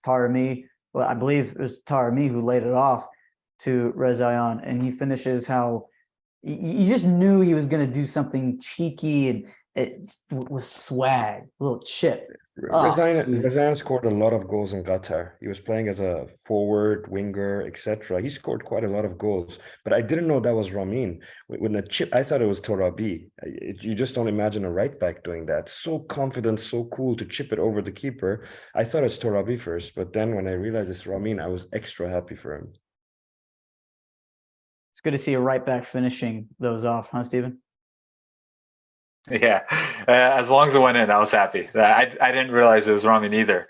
Taremi. Well, I believe it was Taremi who laid it off to Rezaeian, and he finishes how you just knew he was going to do something cheeky and with swag, a little chip. Bezan scored a lot of goals in Qatar. He was playing as a forward, winger, etc. He scored quite a lot of goals, but I didn't know that was Ramin. When the chip, I thought it was Torabi. You just don't imagine a right back doing that. So confident, so cool to chip it over the keeper. I thought it's Torabi first, but then when I realized it's Ramin, I was extra happy for him. It's good to see a right back finishing those off, huh, Steven? Yeah, as long as it went in, I was happy. I didn't realize it was Ramin either,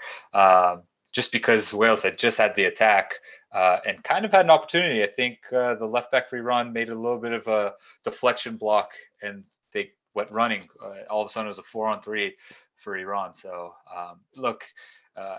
just because Wales had just had the attack and kind of had an opportunity. I think the left back for Iran made a little bit of a deflection block and they went running. All of a sudden, it was a 4-on-3 for Iran. So, look,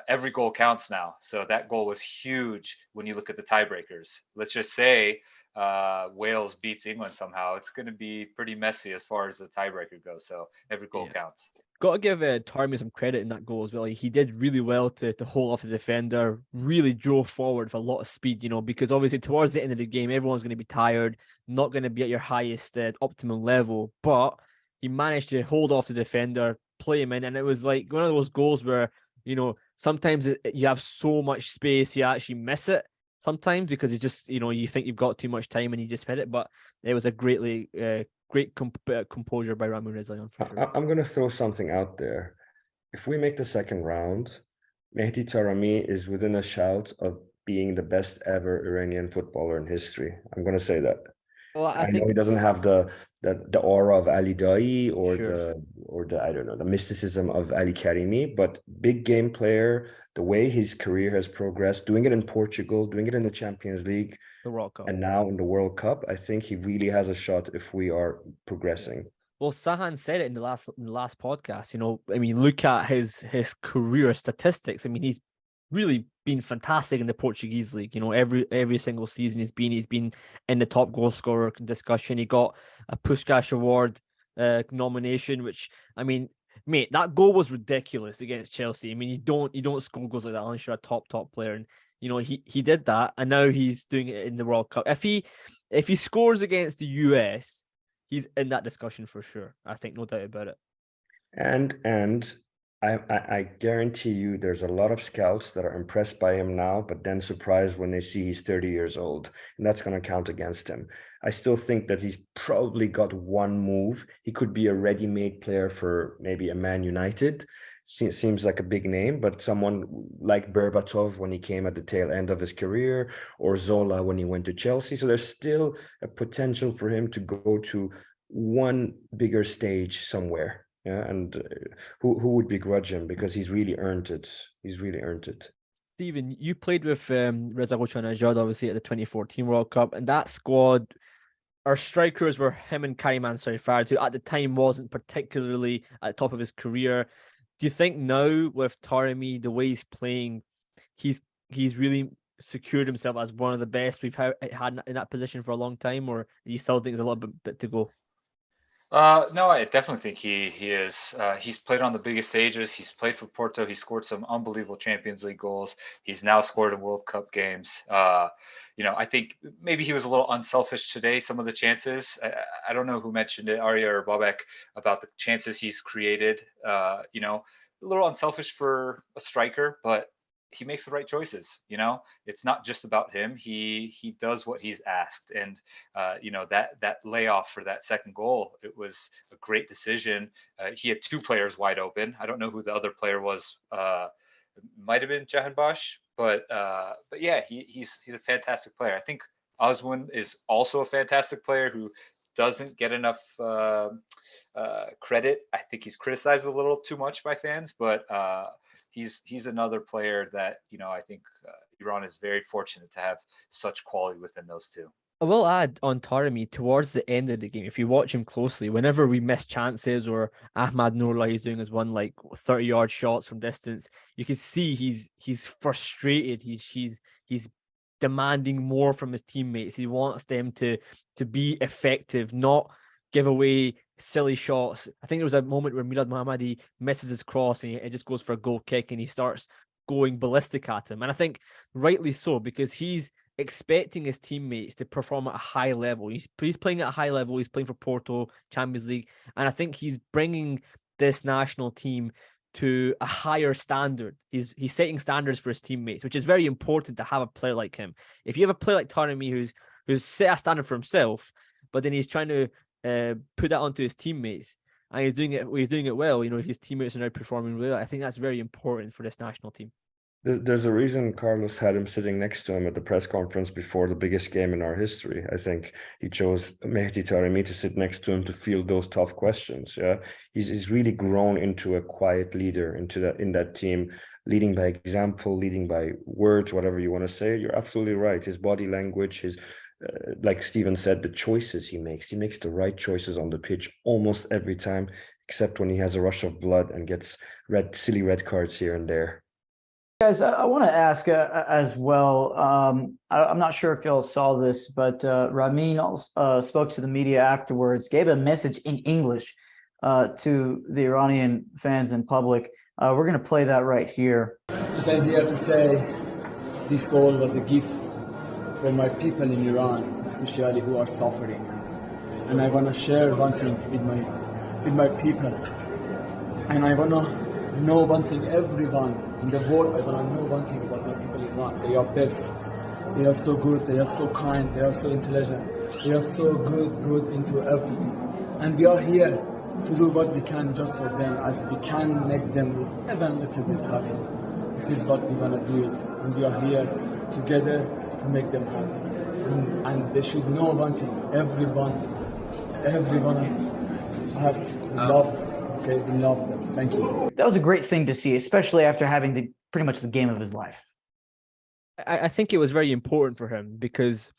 every goal counts now. So that goal was huge when you look at the tiebreakers. Let's just say Wales beats England somehow. It's going to be pretty messy as far as the tiebreaker goes. So every goal counts. Got to give Taremi some credit in that goal as well. He did really well to hold off the defender, really drove forward with a lot of speed, because obviously towards the end of the game, everyone's going to be tired, not going to be at your highest optimum level, but he managed to hold off the defender, play him in, and it was like one of those goals where, sometimes you have so much space, you actually miss it sometimes because you just, you think you've got too much time and you just hit it, but it was a great composure by Ramin Rezaeian for sure. I'm going to throw something out there. If we make the second round, Mehdi Taremi is within a shout of being the best ever Iranian footballer in history. I'm going to say that. Well, I think know he doesn't have the aura of Ali Daei or Sure. the I don't know, the mysticism of Ali Karimi, but big game player, the way his career has progressed, doing it in Portugal, doing it in the Champions League, the World Cup. and now in the World Cup, I think he really has a shot if we are progressing. Well, Sahan said it in the last podcast. Look at his career statistics. He's really been fantastic in the Portuguese league. Every single season he's been in the top goal scorer discussion. He got a Puskás Award nomination, which mate, that goal was ridiculous against Chelsea. You don't score goals like that unless you're a top player. And he did that, and now he's doing it in the World Cup. If he scores against the US, he's in that discussion for sure. I think no doubt about it. And I guarantee you there's a lot of scouts that are impressed by him now, but then surprised when they see he's 30 years old, and that's going to count against him. I still think that he's probably got one move. He could be a ready-made player for maybe a Man United. Seems like a big name, but someone like Berbatov when he came at the tail end of his career, or Zola when he went to Chelsea. So there's still a potential for him to go to one bigger stage somewhere. Yeah, and who would begrudge him, because he's really earned it. Steven, you played with Reza Ghouchanajad obviously at the 2014 World Cup, and that squad, our strikers were him and Kariman Sarifard, who at the time wasn't particularly at the top of his career. Do you think now with Taremi, the way he's playing, he's really secured himself as one of the best we've had in that position for a long time, or do you still think there's a little bit to go? No, I definitely think he is. He's played on the biggest stages. He's played for Porto. He scored some unbelievable Champions League goals. He's now scored in World Cup games. I think maybe he was a little unselfish today. Some of the chances, I don't know who mentioned it, Arya or Babak, about the chances he's created. A little unselfish for a striker, but he makes the right choices. It's not just about him. He does what he's asked, and that layoff for that second goal, it was a great decision. He had two players wide open. I don't know who the other player was. Might have been Jahanbash, but yeah, he's a fantastic player. I think Osman is also a fantastic player who doesn't get enough credit. I think he's criticized a little too much by fans, but he's another player that I think Iran is very fortunate to have such quality within those two. I will add on Taremi, towards the end of the game, if you watch him closely, whenever we miss chances or Ahmad Nourlahi is doing his one like 30-yard shots from distance, you can see he's frustrated. He's demanding more from his teammates. He wants them to be effective, not give away silly shots. I think there was a moment where Milad Mohammadi misses his cross and it just goes for a goal kick, and he starts going ballistic at him. And I think rightly so, because he's expecting his teammates to perform at a high level. He's playing at a high level. He's playing for Porto, Champions League, and I think he's bringing this national team to a higher standard. He's setting standards for his teammates, which is very important to have a player like him. If you have a player like Taremi who's set a standard for himself, but then he's trying to put that onto his teammates, and he's doing it well. His teammates are now performing well. I think that's very important for this national team. There's a reason Carlos had him sitting next to him at the press conference before the biggest game in our history. I think he chose Mehdi Taremi to sit next to him to field those tough questions. Yeah, he's really grown into a quiet leader in that team, leading by example, leading by words, whatever you want to say. You're absolutely right. His body language, his like Steven said, the choices he makes the right choices on the pitch almost every time, except when he has a rush of blood and gets silly red cards here and there. Guys, I want to ask as well. I'm not sure if y'all saw this, but Ramin spoke to the media afterwards, gave a message in English to the Iranian fans and public. We're going to play that right here. I'm here to say this goal was a gift for my people in Iran, especially who are suffering. And I want to share one thing with my people. And I want to know one thing, everyone in the world, I want to know one thing about my people in Iran. They are best. They are so good. They are so kind. They are so intelligent. They are so good into everything. And we are here to do what we can just for them, as we can make them even a little bit happy. This is what we want to do it. And we are here together to make them happy. And they should know one thing. Everyone has love. Okay, we love them. Thank you. That was a great thing to see, especially after having pretty much the game of his life. I think it was very important for him because,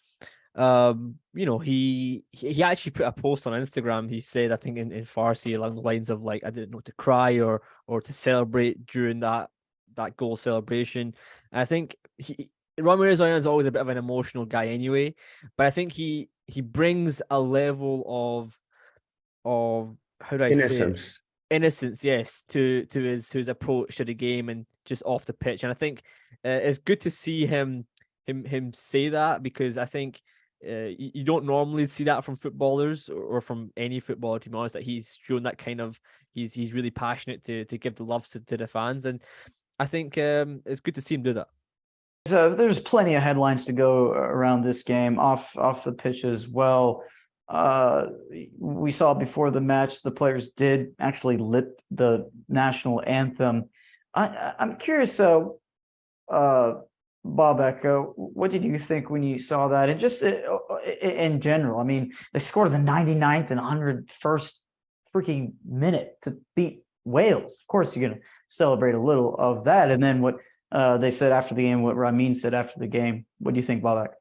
he actually put a post on Instagram. He said, I think in Farsi, along the lines of like, I didn't know to cry or to celebrate during that goal celebration. And I think Ramin Rezaeian is always a bit of an emotional guy anyway, but I think he brings a level of how do I say it? Innocence, yes, to his approach to the game and just off the pitch. And I think it's good to see him say that, because I think you don't normally see that from footballers or from any footballer, to be honest, that he's shown that kind of he's really passionate to give the love to the fans. And I think it's good to see him do that. So there's plenty of headlines to go around this game off the pitch as well. We saw before the match, the players did actually lip the national anthem. I'm curious, Babak, what did you think when you saw that? And just in general, I mean, they scored in the 99th and 101st freaking minute to beat Wales. Of course, you're going to celebrate a little of that. And then what they said after the game, what Ramin said after the game. What do you think, Babak?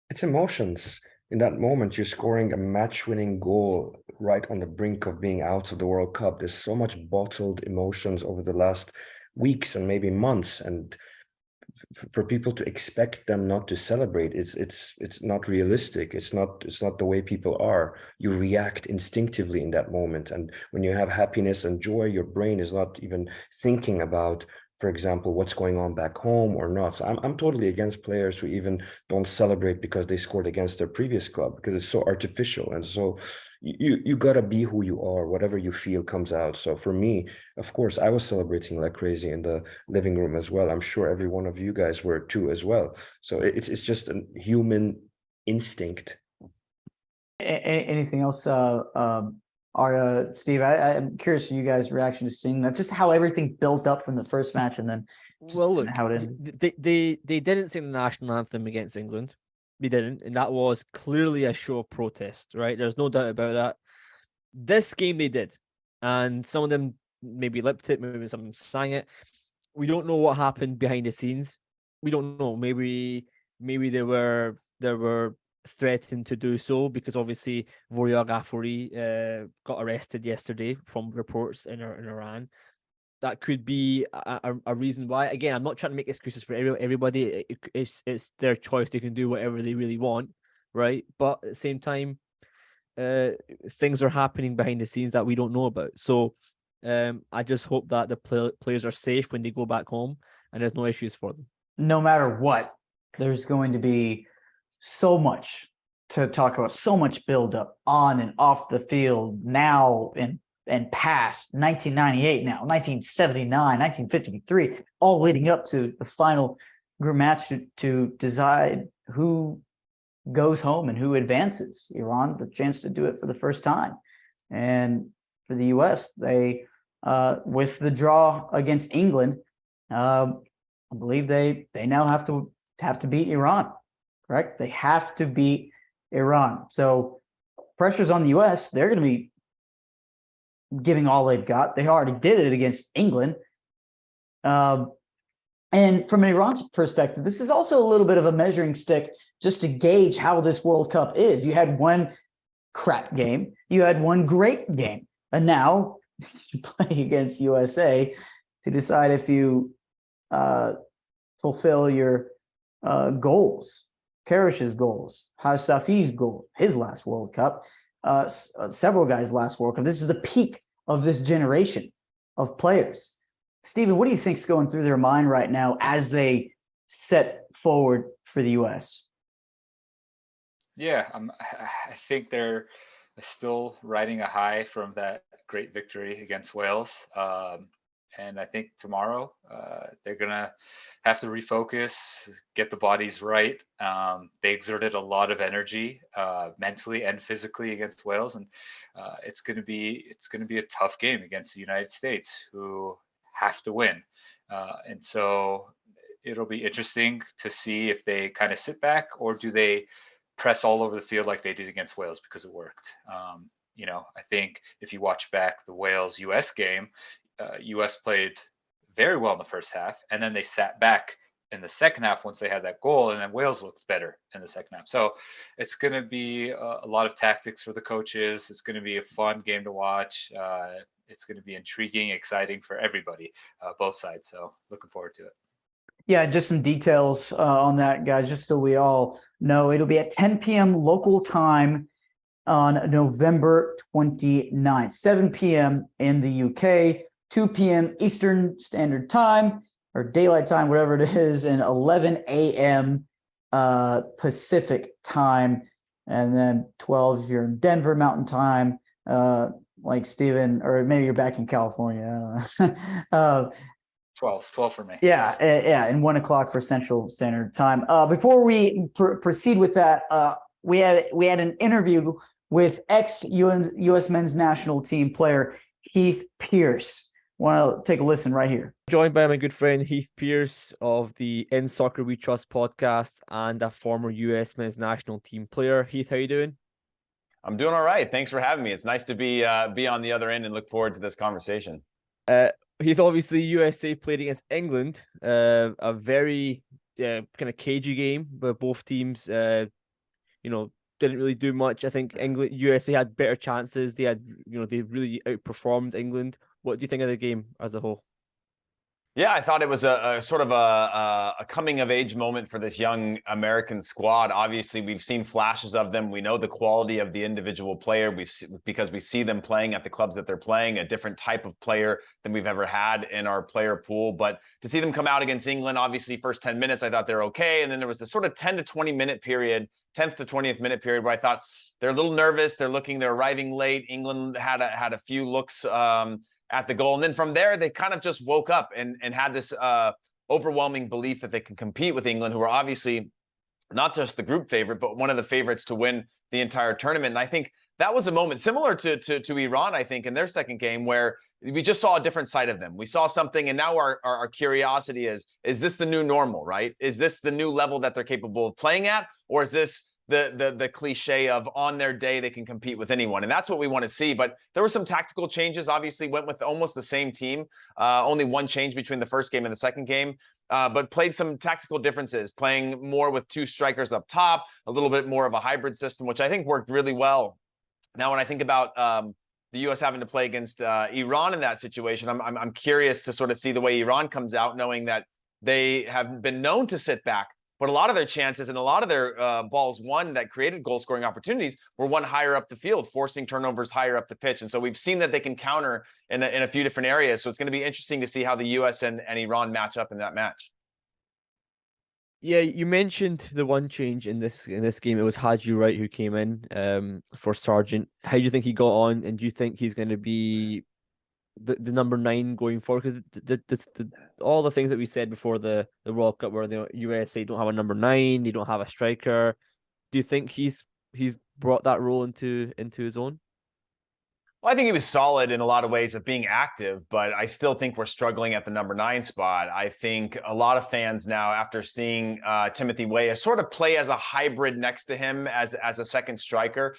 It's emotions. In that moment, you're scoring a match-winning goal right on the brink of being out of the World Cup. There's so much bottled emotions over the last weeks and maybe months, and for people to expect them not to celebrate, it's not realistic. It's not the way people are. You react instinctively in that moment, and when you have happiness and joy, your brain is not even thinking about, for example, what's going on back home or not. So I'm totally against players who even don't celebrate because they scored against their previous club, because it's so artificial. And so you gotta be who you are. Whatever you feel comes out. So for me, of course, I was celebrating like crazy in the living room as well. I'm sure every one of you guys were too as well. So it's just a human instinct. Anything else, Arya, Steve? I'm curious for you guys' reaction to seeing that, just how everything built up from the first match and then look, how it ended. They didn't sing the national anthem against England. They didn't, and that was clearly a show of protest, right? There's no doubt about that. This game they did, and some of them maybe lipped it, maybe some of them sang it. We don't know what happened behind the scenes. We don't know. Maybe they were threatened to do so, because obviously Arya Allahverdi got arrested yesterday from reports in Iran. That could be a reason why. Again, I'm not trying to make excuses for everybody. It's their choice. They can do whatever they really want, right? But at the same time, things are happening behind the scenes that we don't know about. So I just hope that the players are safe when they go back home and there's no issues for them. No matter what, there's going to be so much to talk about, so much buildup on and off the field now and past 1998, now 1979, 1953, all leading up to the final group match to decide who goes home and who advances. Iran, the chance to do it for the first time. And for the US, they with the draw against England, I believe they now have to beat Iran. Correct? They have to beat Iran. So pressure's on the US. They're going to be giving all they've got. They already did it against England. And from an Iran's perspective, this is also a little bit of a measuring stick just to gauge how this World Cup is. You had one crap game. You had one great game. And now you play against USA to decide if you fulfill your goals, Queiroz's goals, Safi's goal, his last World Cup, several guys' last World Cup. This is the peak of this generation of players. Steven, what do you think is going through their mind right now as they set forward for the U.S.? Yeah, I think they're still riding a high from that great victory against Wales. And I think tomorrow they're going to have to refocus, get the bodies right. They exerted a lot of energy mentally and physically against Wales. And it's going to be a tough game against the United States, who have to win. And so it'll be interesting to see if they kind of sit back, or do they press all over the field like they did against Wales, because it worked. I think if you watch back the Wales-US game, US played very well in the first half, and then they sat back in the second half once they had that goal, and then Wales looked better in the second half. So it's going to be a lot of tactics for the coaches. It's going to be a fun game to watch. It's going to be intriguing, exciting for everybody, both sides. So looking forward to it. Yeah, just some details on that, guys, just so we all know. It'll be at 10 p.m. local time on November 29th, 7 p.m. in the UK, 2 p.m. Eastern Standard Time, or Daylight Time, whatever it is, and 11 a.m. Pacific Time, and then 12 if you're in Denver Mountain Time, like Steven, or maybe you're back in California. 12 for me. Yeah, and 1 o'clock for Central Standard Time. Before we proceed with that, we had an interview with ex-US men's national team player Heath Pearce. Want to take a listen right here. Joined by my good friend Heath Pearce of the In Soccer We Trust podcast, and a former US men's national team player. Heath, how you doing? I'm doing all right. Thanks for having me. It's nice to be on the other end and look forward to this conversation. Heath, obviously USA played against England, a very kind of cagey game, but both teams, didn't really do much. I think USA had better chances. They really outperformed England. What do you think of the game as a whole? Yeah, I thought it was a sort of a coming of age moment for this young American squad. Obviously, we've seen flashes of them. We know the quality of the individual player because we see them playing at the clubs that they're playing, a different type of player than we've ever had in our player pool. But to see them come out against England, obviously, first 10 minutes, I thought they're okay. And then there was this sort of 10 to 20 minute period, 10th to 20th minute period, where I thought they're a little nervous. They're arriving late. England had a few looks at the goal. And then from there, they kind of just woke up and had this overwhelming belief that they can compete with England, who are obviously not just the group favorite, but one of the favorites to win the entire tournament. And I think that was a moment similar to Iran, I think, in their second game, where we just saw a different side of them. We saw something, and now our curiosity is this the new normal, right? Is this the new level that they're capable of playing at? Or is this the cliche of on their day they can compete with anyone? And that's what we want to see. But there were some tactical changes. Obviously went with almost the same team, only one change between the first game and the second game, but played some tactical differences, playing more with two strikers up top, a little bit more of a hybrid system, which I think worked really well. Now, when I think about the U.S. having to play against Iran in that situation, I'm curious to sort of see the way Iran comes out, knowing that they have been known to sit back. But a lot of their chances and a lot of their balls won that created goal-scoring opportunities were won higher up the field, forcing turnovers higher up the pitch. And so we've seen that they can counter in a few different areas. So it's going to be interesting to see how the U.S. and Iran match up in that match. Yeah, you mentioned the one change in this game. It was Haji Wright who came in for Sargent. How do you think he got on, and do you think he's going to be the number 9 going forward? Because all the things that we said before the World Cup, where the USA don't have a number 9, they don't have a striker. Do you think he's brought that role into his own? Well, I think he was solid in a lot of ways of being active, but I still think we're struggling at the number 9 spot. I think a lot of fans now, after seeing Timothy Weah sort of play as a hybrid next to him as a second striker,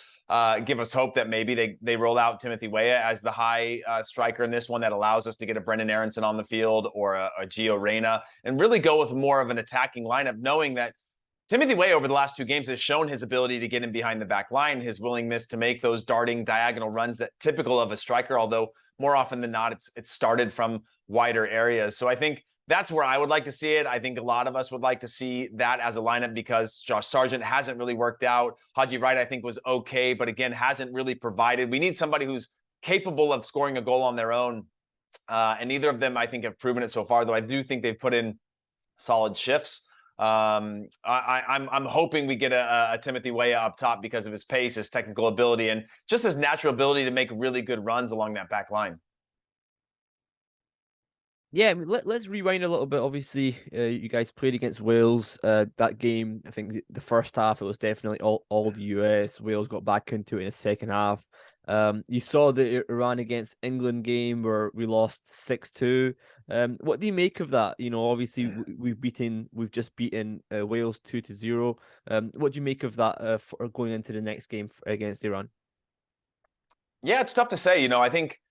give us hope that maybe they roll out Timothy Weah as the high striker in this one that allows us to get a Brendan Aronson on the field or a Gio Reyna and really go with more of an attacking lineup, knowing that Timothy Weah over the last 2 games has shown his ability to get in behind the back line, his willingness to make those darting diagonal runs that typical of a striker, although more often than not, it's started from wider areas. So I think that's where I would like to see it. I think a lot of us would like to see that as a lineup because Josh Sargent hasn't really worked out. Haji Wright, I think, was okay, but again, hasn't really provided. We need somebody who's capable of scoring a goal on their own. And neither of them, I think, have proven it so far, though I do think they've put in solid shifts. I'm hoping we get a Timothy Weah up top because of his pace, his technical ability, and just his natural ability to make really good runs along that back line. Yeah, I mean, let's rewind a little bit. Obviously, you guys played against Wales. That game, I think the first half, it was definitely all the US. Wales got back into it in the second half. You saw the Iran against England game where we lost 6-2. What do you make of that? You know, obviously we've just beaten Wales 2-0. What do you make of that for going into the next game against Iran? Yeah, it's tough to say. You know, I think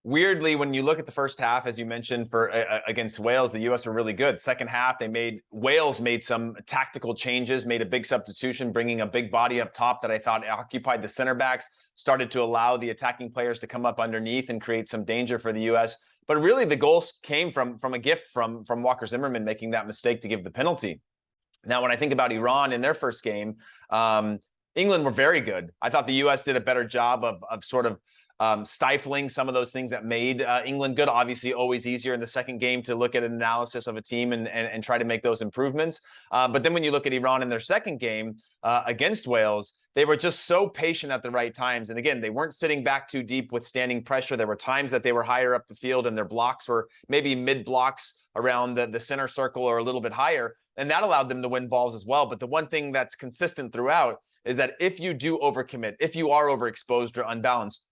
weirdly, when you look at the first half, as you mentioned, for against Wales, the U.S. were really good. Second half, Wales made some tactical changes, made a big substitution, bringing a big body up top that I thought occupied the center backs, started to allow the attacking players to come up underneath and create some danger for the U.S. But really, the goals came from a gift from Walker Zimmerman making that mistake to give the penalty. Now, when I think about Iran in their first game, England were very good. I thought the U.S. did a better job of sort of stifling some of those things that made England good. Obviously, always easier in the second game to look at an analysis of a team and try to make those improvements. But then when you look at Iran in their second game against Wales, they were just so patient at the right times. And again, they weren't sitting back too deep withstanding pressure. There were times that they were higher up the field and their blocks were maybe mid blocks around the center circle or a little bit higher. And that allowed them to win balls as well. But the one thing that's consistent throughout is that if you do overcommit, if you are overexposed or unbalanced,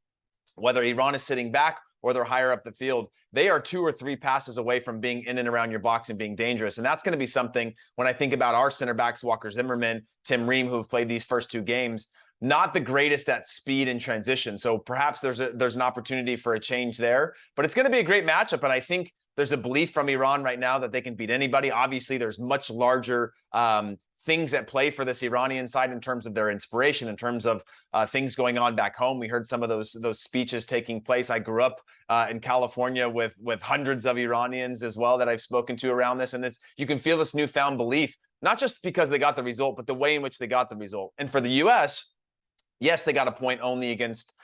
whether Iran is sitting back or they're higher up the field, they are 2 or 3 passes away from being in and around your box and being dangerous. And that's going to be something when I think about our center backs, Walker Zimmerman, Tim Ream, who have played these first 2 games, not the greatest at speed and transition. So perhaps there's an opportunity for a change there, but it's going to be a great matchup. And I think there's a belief from Iran right now that they can beat anybody. Obviously, there's much larger things at play for this Iranian side in terms of their inspiration, in terms of things going on back home. We heard some of those speeches taking place. I grew up in California with hundreds of Iranians as well that I've spoken to around this. And you can feel this newfound belief, not just because they got the result, but the way in which they got the result. And for the U.S., yes, they got a point only against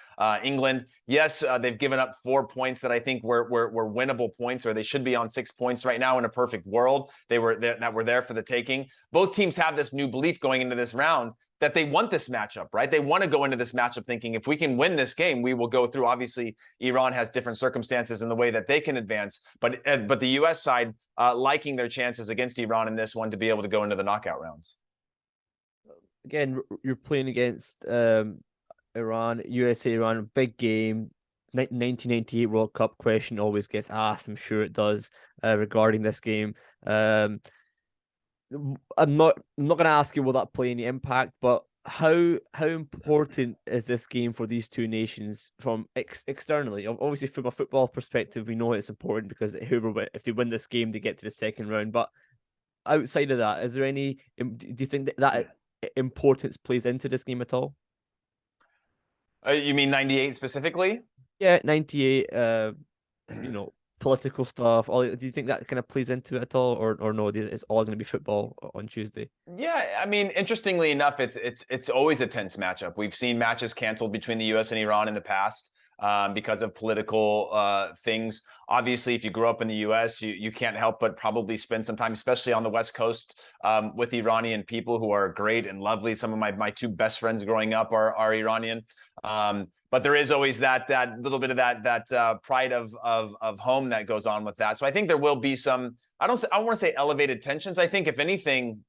England. Yes, they've given up 4 points that I think were winnable points, or they should be on 6 points right now in a perfect world. They were there for the taking. Both teams have this new belief going into this round that they want this matchup, right? They want to go into this matchup thinking if we can win this game, we will go through. Obviously, Iran has different circumstances in the way that they can advance, but the U.S. side liking their chances against Iran in this one to be able to go into the knockout rounds. Again, you're playing against Iran, USA-Iran, big game. 1998 World Cup question always gets asked. I'm sure it does regarding this game. I'm not going to ask you will that play any impact, but how important is this game for these two nations from externally? Obviously, from a football perspective, we know it's important because if they win this game, they get to the second round. But outside of that, is there any? Do you think that importance plays into this game at all? You mean 98 specifically? Yeah, 98. Political stuff. Do you think that kind of plays into it at all, or no? It's all going to be football on Tuesday. Yeah, I mean, interestingly enough, it's always a tense matchup. We've seen matches canceled between the U.S. and Iran in the past because of political things. Obviously, if you grew up in the U.S., you can't help but probably spend some time, especially on the West Coast, with Iranian people who are great and lovely. Some of my 2 best friends growing up are Iranian. But there is always that little bit of that pride of home that goes on with that. So I think there will be some. I don't want to say elevated tensions. I think if anything,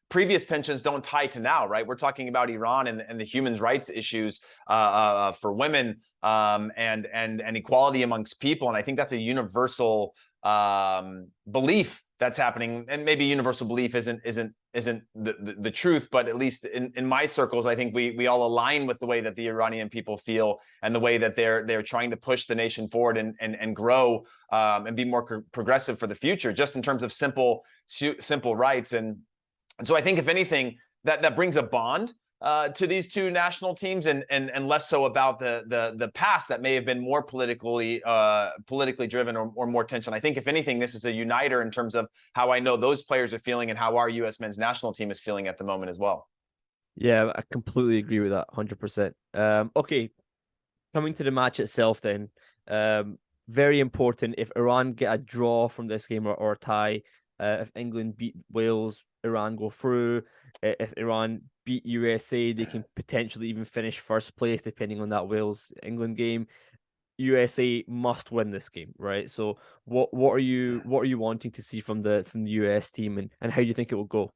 previous tensions don't tie to now, right? We're talking about Iran and the human rights issues for women and equality amongst people, and I think that's a universal belief that's happening. And maybe universal belief isn't the truth, but at least in my circles, I think we all align with the way that the Iranian people feel and the way that they're trying to push the nation forward and grow and be more progressive for the future, just in terms of simple rights. And so I think if anything, that brings a bond. to these two national teams, and less so about the past that may have been more politically driven or more tension. I think if anything, this is a uniter in terms of how I know those players are feeling and how our U.S. men's national team is feeling at the moment as well. Yeah, I completely agree with that, 100%. Okay, coming to the match itself then. Very important. If Iran get a draw from this game or a tie, if England beat Wales, Iran go through. If Iran beat USA, they can potentially even finish first place depending on that Wales-England game. USA must win this game, right? So what are you wanting to see from the US team, and how do you think it will go?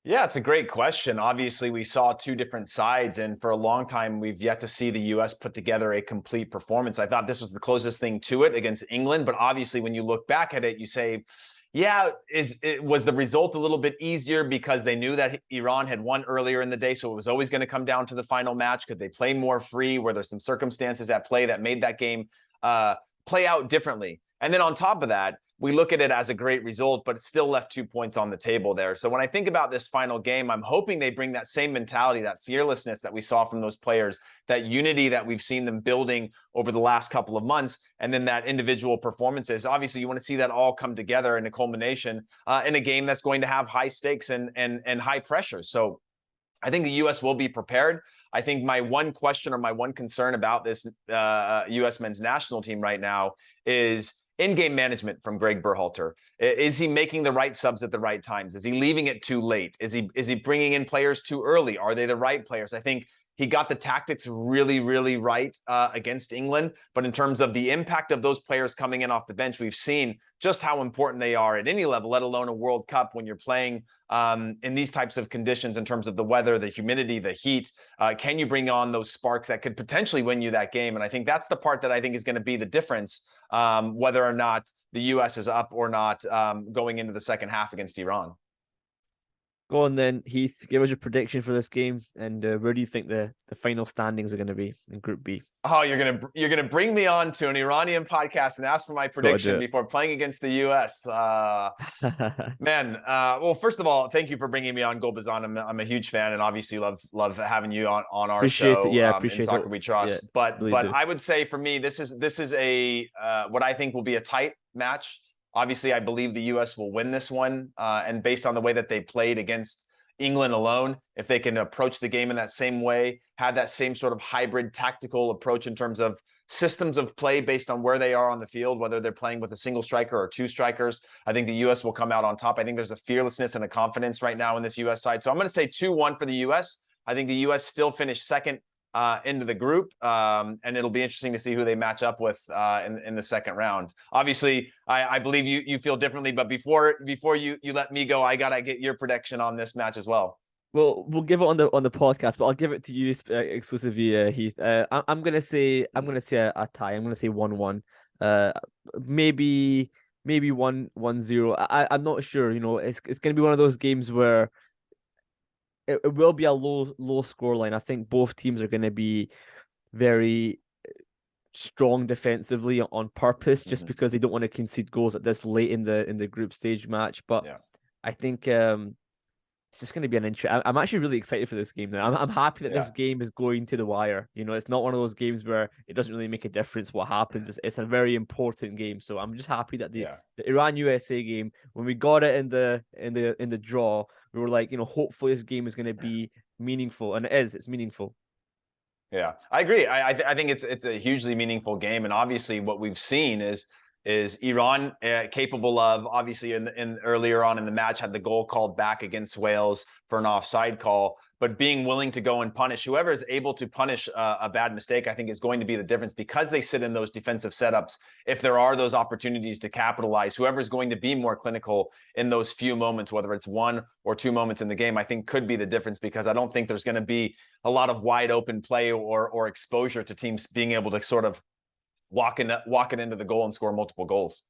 Yeah, it's a great question. Obviously, we saw two different sides, and for a long time, we've yet to see the U.S. put together a complete performance. I thought this was the closest thing to it against England, but obviously, when you look back at it, you say, yeah, was the result a little bit easier because they knew that Iran had won earlier in the day, so it was always going to come down to the final match? Could they play more free? Were there some circumstances at play that made that game play out differently? And then on top of that, we look at it as a great result, but it still left 2 points on the table there. So when I think about this final game, I'm hoping they bring that same mentality, that fearlessness that we saw from those players, that unity that we've seen them building over the last couple of months, and then that individual performances. Obviously, you want to see that all come together in a culmination in a game that's going to have high stakes and high pressure. So I think the U.S. will be prepared. I think my one question or my one concern about this U.S. men's national team right now is in-game management from Gregg Berhalter. Is he making the right subs at the right times? Is he leaving it too late? Is he bringing in players too early? Are they the right players? I think he got the tactics really, really right against England. But in terms of the impact of those players coming in off the bench, we've seen just how important they are at any level, let alone a World Cup when you're playing in these types of conditions in terms of the weather, the humidity, the heat. Can you bring on those sparks that could potentially win you that game? And I think that's the part that I think is going to be the difference, whether or not the U.S. is up or not going into the second half against Iran. Go on then, Heath. Give us your prediction for this game, and where do you think the final standings are going to be in Group B? Oh, you're gonna bring me on to an Iranian podcast and ask for my prediction before playing against the U.S. Man, well, first of all, thank you for bringing me on, Bezan. I'm a huge fan, and obviously love having you on our show. Appreciate in Soccer We Trust. Yeah, but I would say for me, this is a what I think will be a tight match. Obviously, I believe the U.S. will win this one, and based on the way that they played against England alone, if they can approach the game in that same way, have that same sort of hybrid tactical approach in terms of systems of play based on where they are on the field, whether they're playing with a single striker or two strikers, I think the U.S. will come out on top. I think there's a fearlessness and a confidence right now in this U.S. side. So I'm going to say 2-1 for the U.S. I think the U.S. still finished second into the group, and it'll be interesting to see who they match up with in the second round. Obviously, I believe you feel differently, but before you let me go, I gotta get your prediction on this match as well. Well, we'll give it on the podcast, but I'll give it to you exclusively, Heath. I'm gonna say a tie. I'm gonna say 1-1. Maybe 1-0. I'm not sure. You know, it's gonna be one of those games where it will be a low score line. I think both teams are going to be very strong defensively on purpose, just because they don't want to concede goals at this late in the group stage match. But yeah, I think it's just going to be an interest. I'm actually really excited for this game now. I'm happy that this game is going to the wire. You know, it's not one of those games where it doesn't really make a difference what happens. It's a very important game. So I'm just happy that the Iran USA game, when we got it in the draw, we were like, you know, hopefully this game is going to be meaningful, and it's meaningful. Yeah, I agree. I think it's a hugely meaningful game, and obviously what we've seen is Iran capable of, obviously in earlier on in the match, had the goal called back against Wales for an offside call, but being willing to go and punish whoever is able to punish a bad mistake, I think is going to be the difference, because they sit in those defensive setups. If there are those opportunities to capitalize, whoever is going to be more clinical in those few moments, whether it's 1 or 2 moments in the game, I think could be the difference, because I don't think there's going to be a lot of wide open play or exposure to teams being able to sort of walk it into the goal and score multiple goals.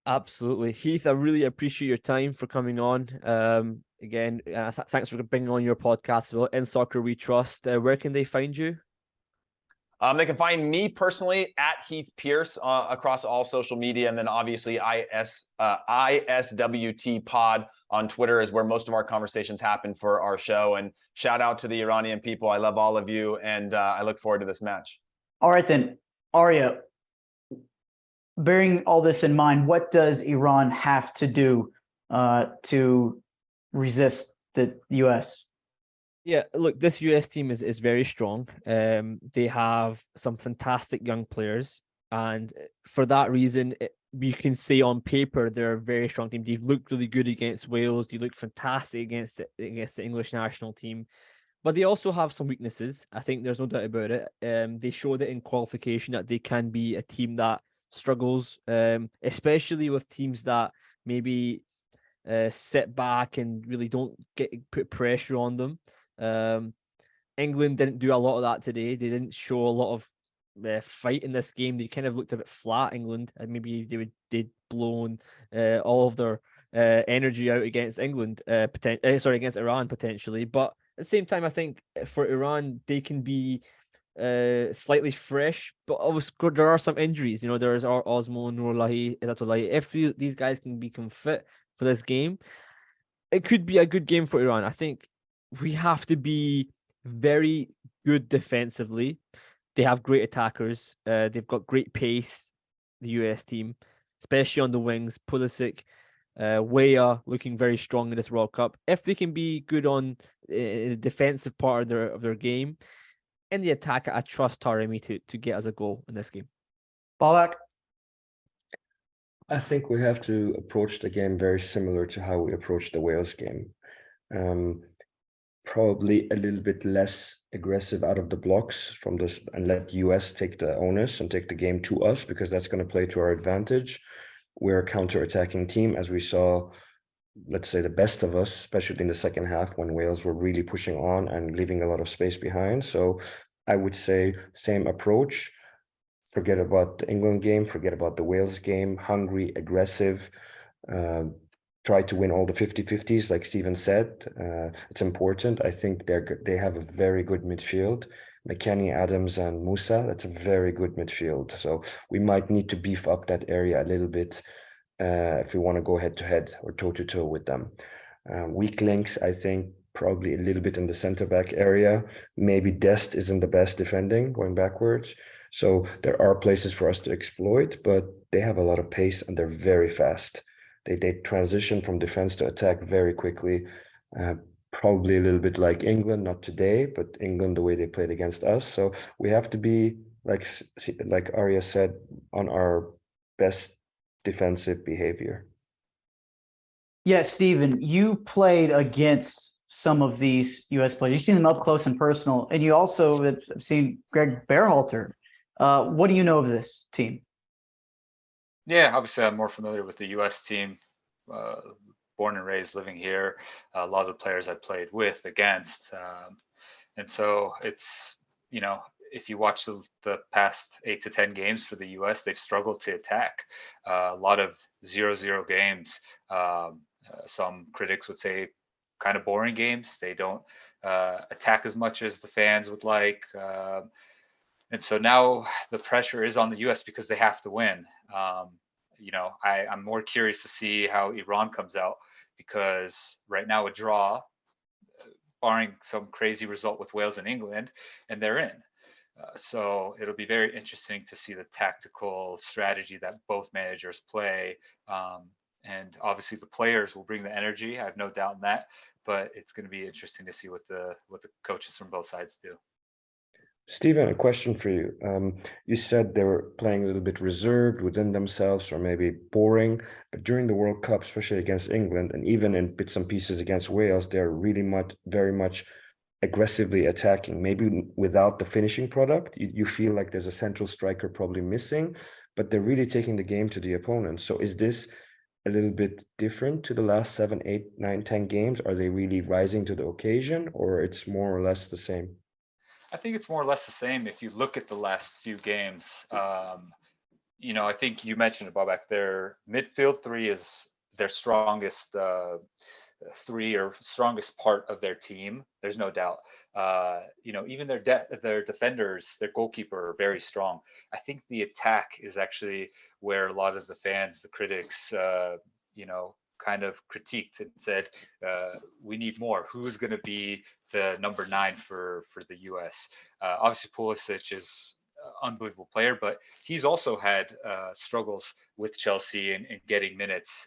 Absolutely. Heath, I really appreciate your time for coming on. Again, thanks for bringing on your podcast as well, In Soccer We Trust. Where can they find you? They can find me personally at Heath Pearce across all social media. And then obviously ISWT Pod on Twitter is where most of our conversations happen for our show. And shout out to the Iranian people. I love all of you. And I look forward to this match. All right, then. Arya, bearing all this in mind, what does Iran have to do to resist the U.S.? Yeah, look, this US team is very strong. They have some fantastic young players, and for that reason, you can say on paper they're a very strong team. They've looked really good against Wales. They looked fantastic against the English national team, but they also have some weaknesses. I think there's no doubt about it. They showed it in qualification that they can be a team that struggles, especially with teams that maybe sit back and really don't put pressure on them. England didn't do a lot of that today. They didn't show a lot of fight in this game. They kind of looked a bit flat, England, and maybe they'd blown all of their energy out against England, against Iran potentially. But at the same time, I think for Iran, they can be slightly fresh, but obviously there are some injuries. You know, there's Osmo, Nurulahi, Izatullahi. If these guys can become fit for this game, it could be a good game for Iran. I think we have to be very good defensively. They have great attackers. They've got great pace, the US team, especially on the wings. Pulisic, Weah looking very strong in this World Cup. If they can be good on the defensive part of their game, in the attack, I trust Taremi to get us a goal in this game. Babak? I think we have to approach the game very similar to how we approached the Wales game. Probably a little bit less aggressive out of the blocks from this, and let US take the onus and take the game to us, because that's going to play to our advantage. We're a counter-attacking team, as we saw, let's say, the best of us, especially in the second half when Wales were really pushing on and leaving a lot of space behind. So I would say same approach. Forget about the England game, forget about the Wales game. Hungry, aggressive, try to win all the 50-50s, like Steven said. It's important. I think they have a very good midfield. McKennie, Adams, and Musa, that's a very good midfield. So we might need to beef up that area a little bit if we want to go head-to-head or toe-to-toe with them. Weak links, I think, probably a little bit in the centre-back area. Maybe Dest isn't the best defending, going backwards. So there are places for us to exploit, but they have a lot of pace and they're very fast. They transition from defense to attack very quickly. Probably a little bit like England, not today, but England, the way they played against us. So we have to be, like Arya said, on our best defensive behavior. Yes, Steven, you played against some of these U.S. players. You've seen them up close and personal, and you also have seen Gregg Berhalter. What do you know of this team? Yeah, obviously I'm more familiar with the U.S. team. Born and raised, living here. A lot of the players I played with, against. And so it's, you know, if you watch the past 8 to 10 games for the U.S., they've struggled to attack. A lot of 0-0 games. Some critics would say kind of boring games. They don't attack as much as the fans would like. And so now the pressure is on the U.S. because they have to win. You know, I'm more curious to see how Iran comes out, because right now a draw, barring some crazy result with Wales and England, and they're in. So it'll be very interesting to see the tactical strategy that both managers play. And obviously the players will bring the energy. I have no doubt in that. But it's going to be interesting to see what the coaches from both sides do. Steven, a question for you. You said they were playing a little bit reserved within themselves, or maybe boring, but during the World Cup, especially against England, and even in bits and pieces against Wales, they're really very much aggressively attacking. Maybe without the finishing product, you feel like there's a central striker probably missing, but they're really taking the game to the opponent. So is this a little bit different to the last 7, 8, 9, 10 games? Are they really rising to the occasion, or it's more or less the same? I think it's more or less the same. If you look at the last few games, you know, I think you mentioned it, Babak, their midfield three is their strongest three or strongest part of their team. There's no doubt. Even their defenders, their goalkeeper are very strong. I think the attack is actually where a lot of the fans, the critics, kind of critiqued and said, we need more. Who's going to be the number 9 for the US? Obviously, Pulisic is an unbelievable player, but he's also had struggles with Chelsea and getting minutes,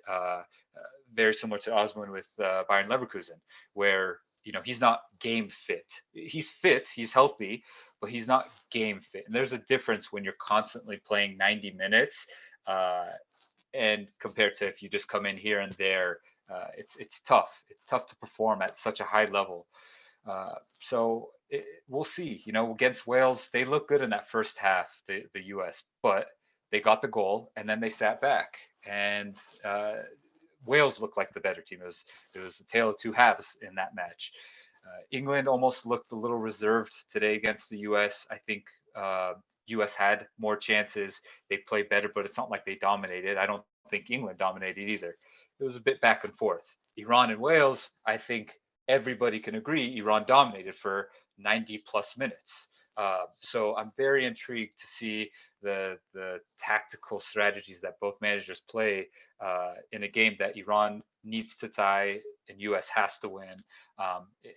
very similar to Osman with Bayern Leverkusen, where he's not game fit. He's fit, he's healthy, but he's not game fit. And there's a difference when you're constantly playing 90 minutes and compared to if you just come in here and there. It's tough. It's tough to perform at such a high level. We'll see. Against Wales, they look good in that first half, the US, but they got the goal and then they sat back. And Wales looked like the better team. It was a tale of two halves in that match. England almost looked a little reserved today against the US. I think US had more chances. They played better, but it's not like they dominated. I don't think England dominated either. It was a bit back and forth. Iran and Wales, I think everybody can agree, Iran dominated for 90 plus minutes. So I'm very intrigued to see the tactical strategies that both managers play in a game that Iran needs to tie and US has to win,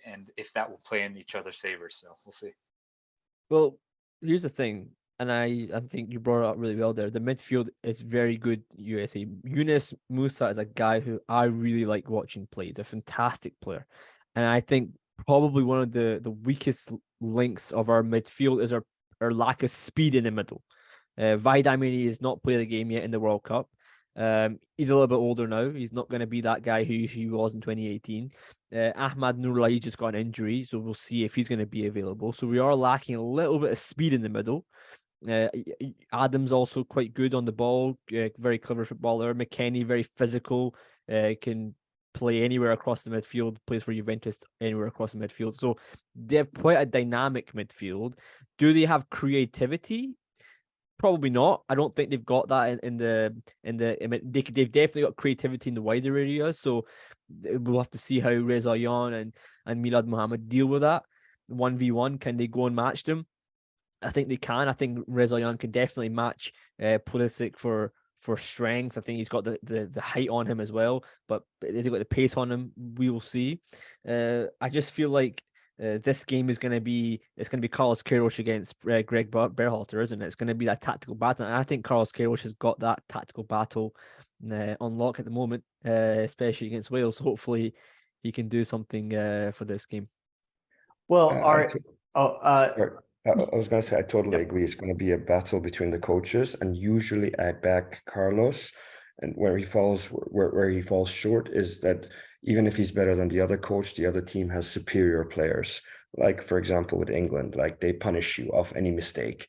and if that will play in each other's favor. So we'll see. Well, here's the thing, and I think you brought it up really well there. The midfield is very good, USA. Yunus Musa is a guy who I really like watching play. He's a fantastic player. And I think probably one of the weakest links of our midfield is our lack of speed in the middle. Vaidamini has not played a game yet in the World Cup. He's a little bit older now. He's not going to be that guy who he was in 2018. Ahmad Nourlahi just got an injury, so we'll see if he's going to be available. So we are lacking a little bit of speed in the middle. Adams also quite good on the ball, very clever footballer. McKennie, very physical, can play anywhere across the midfield, plays for Juventus anywhere across the midfield. So they have quite a dynamic midfield. Do they have creativity? Probably not. I don't think they've got that they've definitely got creativity in the wider areas. So we'll have to see how Rezaeian and Milad Mohammed deal with that 1v1. Can they go and match them? I think they can. I think Rezaeian can definitely match Pulisic for strength. I think he's got the height on him as well, but has he got the pace on him? We will see. I just feel like this game is going to be Carlos Queiroz against Gregg Berhalter, isn't it? It's going to be that tactical battle, and I think Carlos Queiroz has got that tactical battle on lock at the moment, especially against Wales. Hopefully, he can do something for this game. Well, I was going to say, I totally agree. It's going to be a battle between the coaches, and usually I back Carlos. And where he falls short is that even if he's better than the other coach, the other team has superior players. Like, for example, with England, like they punish you off any mistake.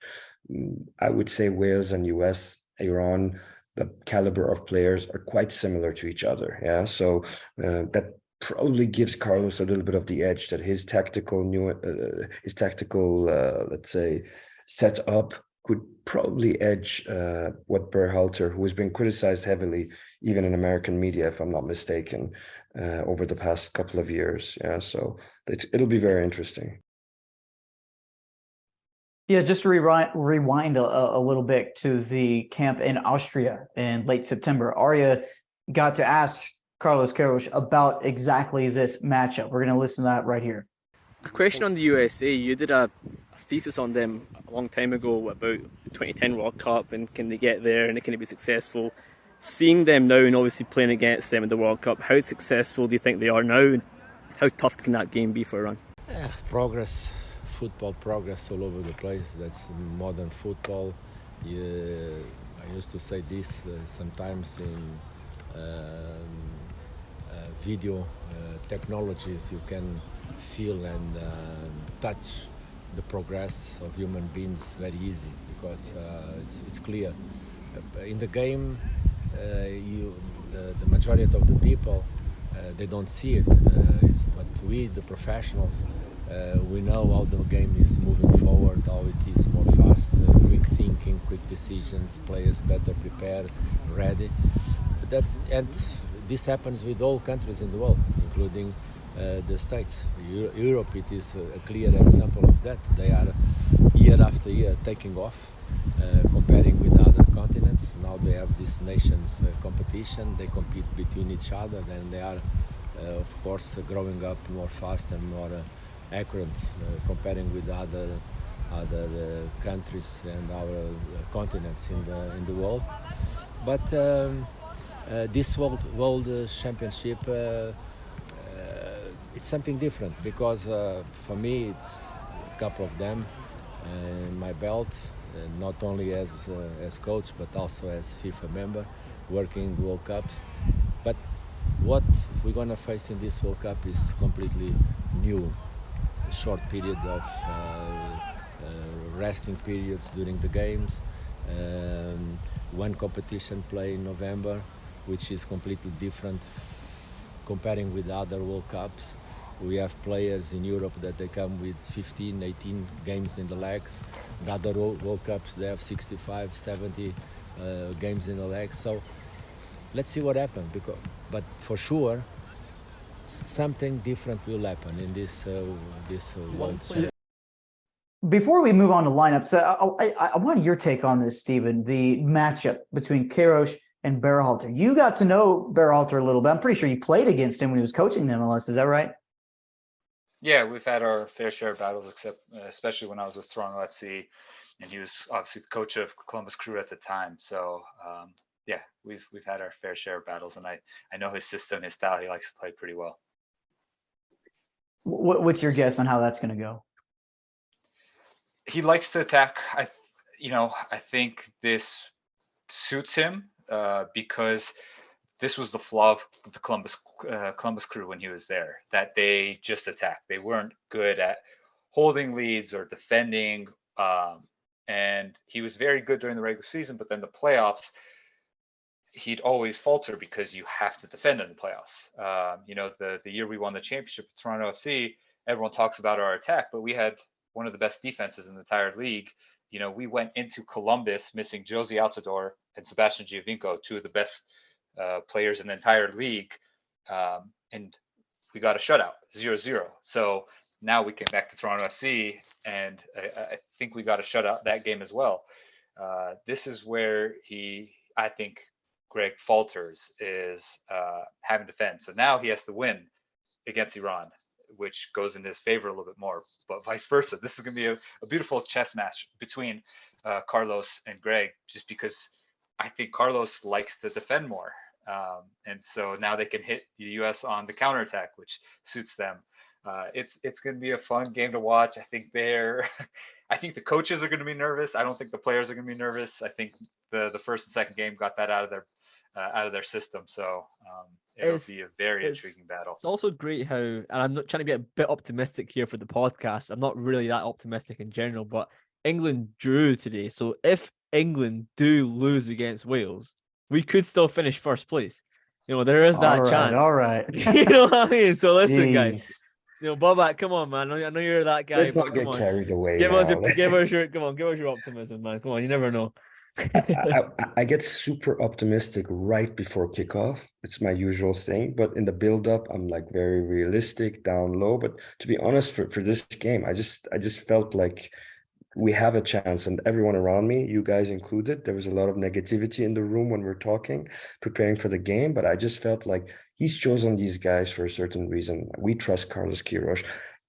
I would say Wales and US, Iran, the caliber of players are quite similar to each other. Yeah, so that probably gives Carlos a little bit of the edge, that his tactical let's say setup could probably edge what Berhalter, who has been criticized heavily even in American media, if I'm not mistaken, over the past couple of years. Yeah, so it'll be very interesting. Yeah, just to rewind a little bit to the camp in Austria in late September. Arya got to ask Carlos Queiroz about exactly this matchup. We're going to listen to that right here. A question on the USA. You did a thesis on them a long time ago about the 2010 World Cup, and can they get there and can they be successful? Seeing them now and obviously playing against them in the World Cup, how successful do you think they are now, and how tough can that game be for Iran? Progress, football progress all over the place. That's modern football. I used to say this sometimes in video technologies. You can feel and touch the progress of human beings very easy, because it's clear. In the game, the majority of the people, they don't see it, but we, the professionals, we know how the game is moving forward, how it is more fast, quick thinking, quick decisions, players better prepared, ready. And this happens with all countries in the world, including the States. Europe, it is a clear example of that. They are year after year taking off, comparing with other continents. Now they have this nations competition. They compete between each other, and they are, of course, growing up more fast and more accurate, comparing with other countries and our continents in the world. But this World Championship, it's something different because for me it's a couple of them in my belt, not only as coach but also as FIFA member, working World Cups. But what we're gonna face in this World Cup is completely new. A short period of resting periods during the games, one competition play in November, which is completely different comparing with other World Cups. We have players in Europe that they come with 15, 18 games in the legs. The other World Cups, they have 65, 70 games in the legs. So let's see what happens. But for sure, something different will happen in this World Championship. Before we move on to lineups, I want your take on this, Steven, the matchup between Queiroz and Berhalter. You got to know Berhalter a little bit. I'm pretty sure you played against him when he was coaching the MLS. Is that right? Yeah, we've had our fair share of battles, especially when I was with Toronto FC, and he was obviously the coach of Columbus Crew at the time. So yeah, we've had our fair share of battles, and I know his system, his style. He likes to play pretty well. What's your guess on how that's going to go? He likes to attack. I think this suits him because this was the flaw of the Columbus Crew when he was there, that they just attacked. They weren't good at holding leads or defending, and he was very good during the regular season, but then the playoffs, he'd always falter because you have to defend in the playoffs. The year we won the championship with Toronto FC, everyone talks about our attack, but we had one of the best defenses in the entire league. We went into Columbus missing Josie Altidore and Sebastian Giovinco, two of the best players in the entire league, and we got a shutout, 0-0. So now we came back to Toronto FC, and I think we got a shutout that game as well. This is where I think Gregg falters, is having to defend. So now he has to win against Iran, which goes in his favor a little bit more, but vice versa. This is going to be a beautiful chess match between Carlos and Gregg, just because I think Carlos likes to defend more. And so now they can hit the U.S. on the counterattack, which suits them. It's going to be a fun game to watch. I think the coaches are going to be nervous. I don't think the players are going to be nervous. I think the first and second game got that out of their system. So it'll be a very intriguing battle. It's also great how, and I'm not trying to be a bit optimistic here for the podcast. I'm not really that optimistic in general, but England drew today. So if England do lose against Wales, we could still finish first place. There is that chance. All right. You know what I mean? So listen, guys. Babak, come on, man. I know you're that guy. Let's not get carried away. Give us your optimism, man. Come on, you never know. I get super optimistic right before kickoff. It's my usual thing, but in the build-up, I'm like very realistic, down low. But to be honest, for this game, I just felt like we have a chance, and everyone around me, you guys included, there was a lot of negativity in the room when we're talking, preparing for the game. But I just felt like he's chosen these guys for a certain reason. We trust Carlos Queiroz.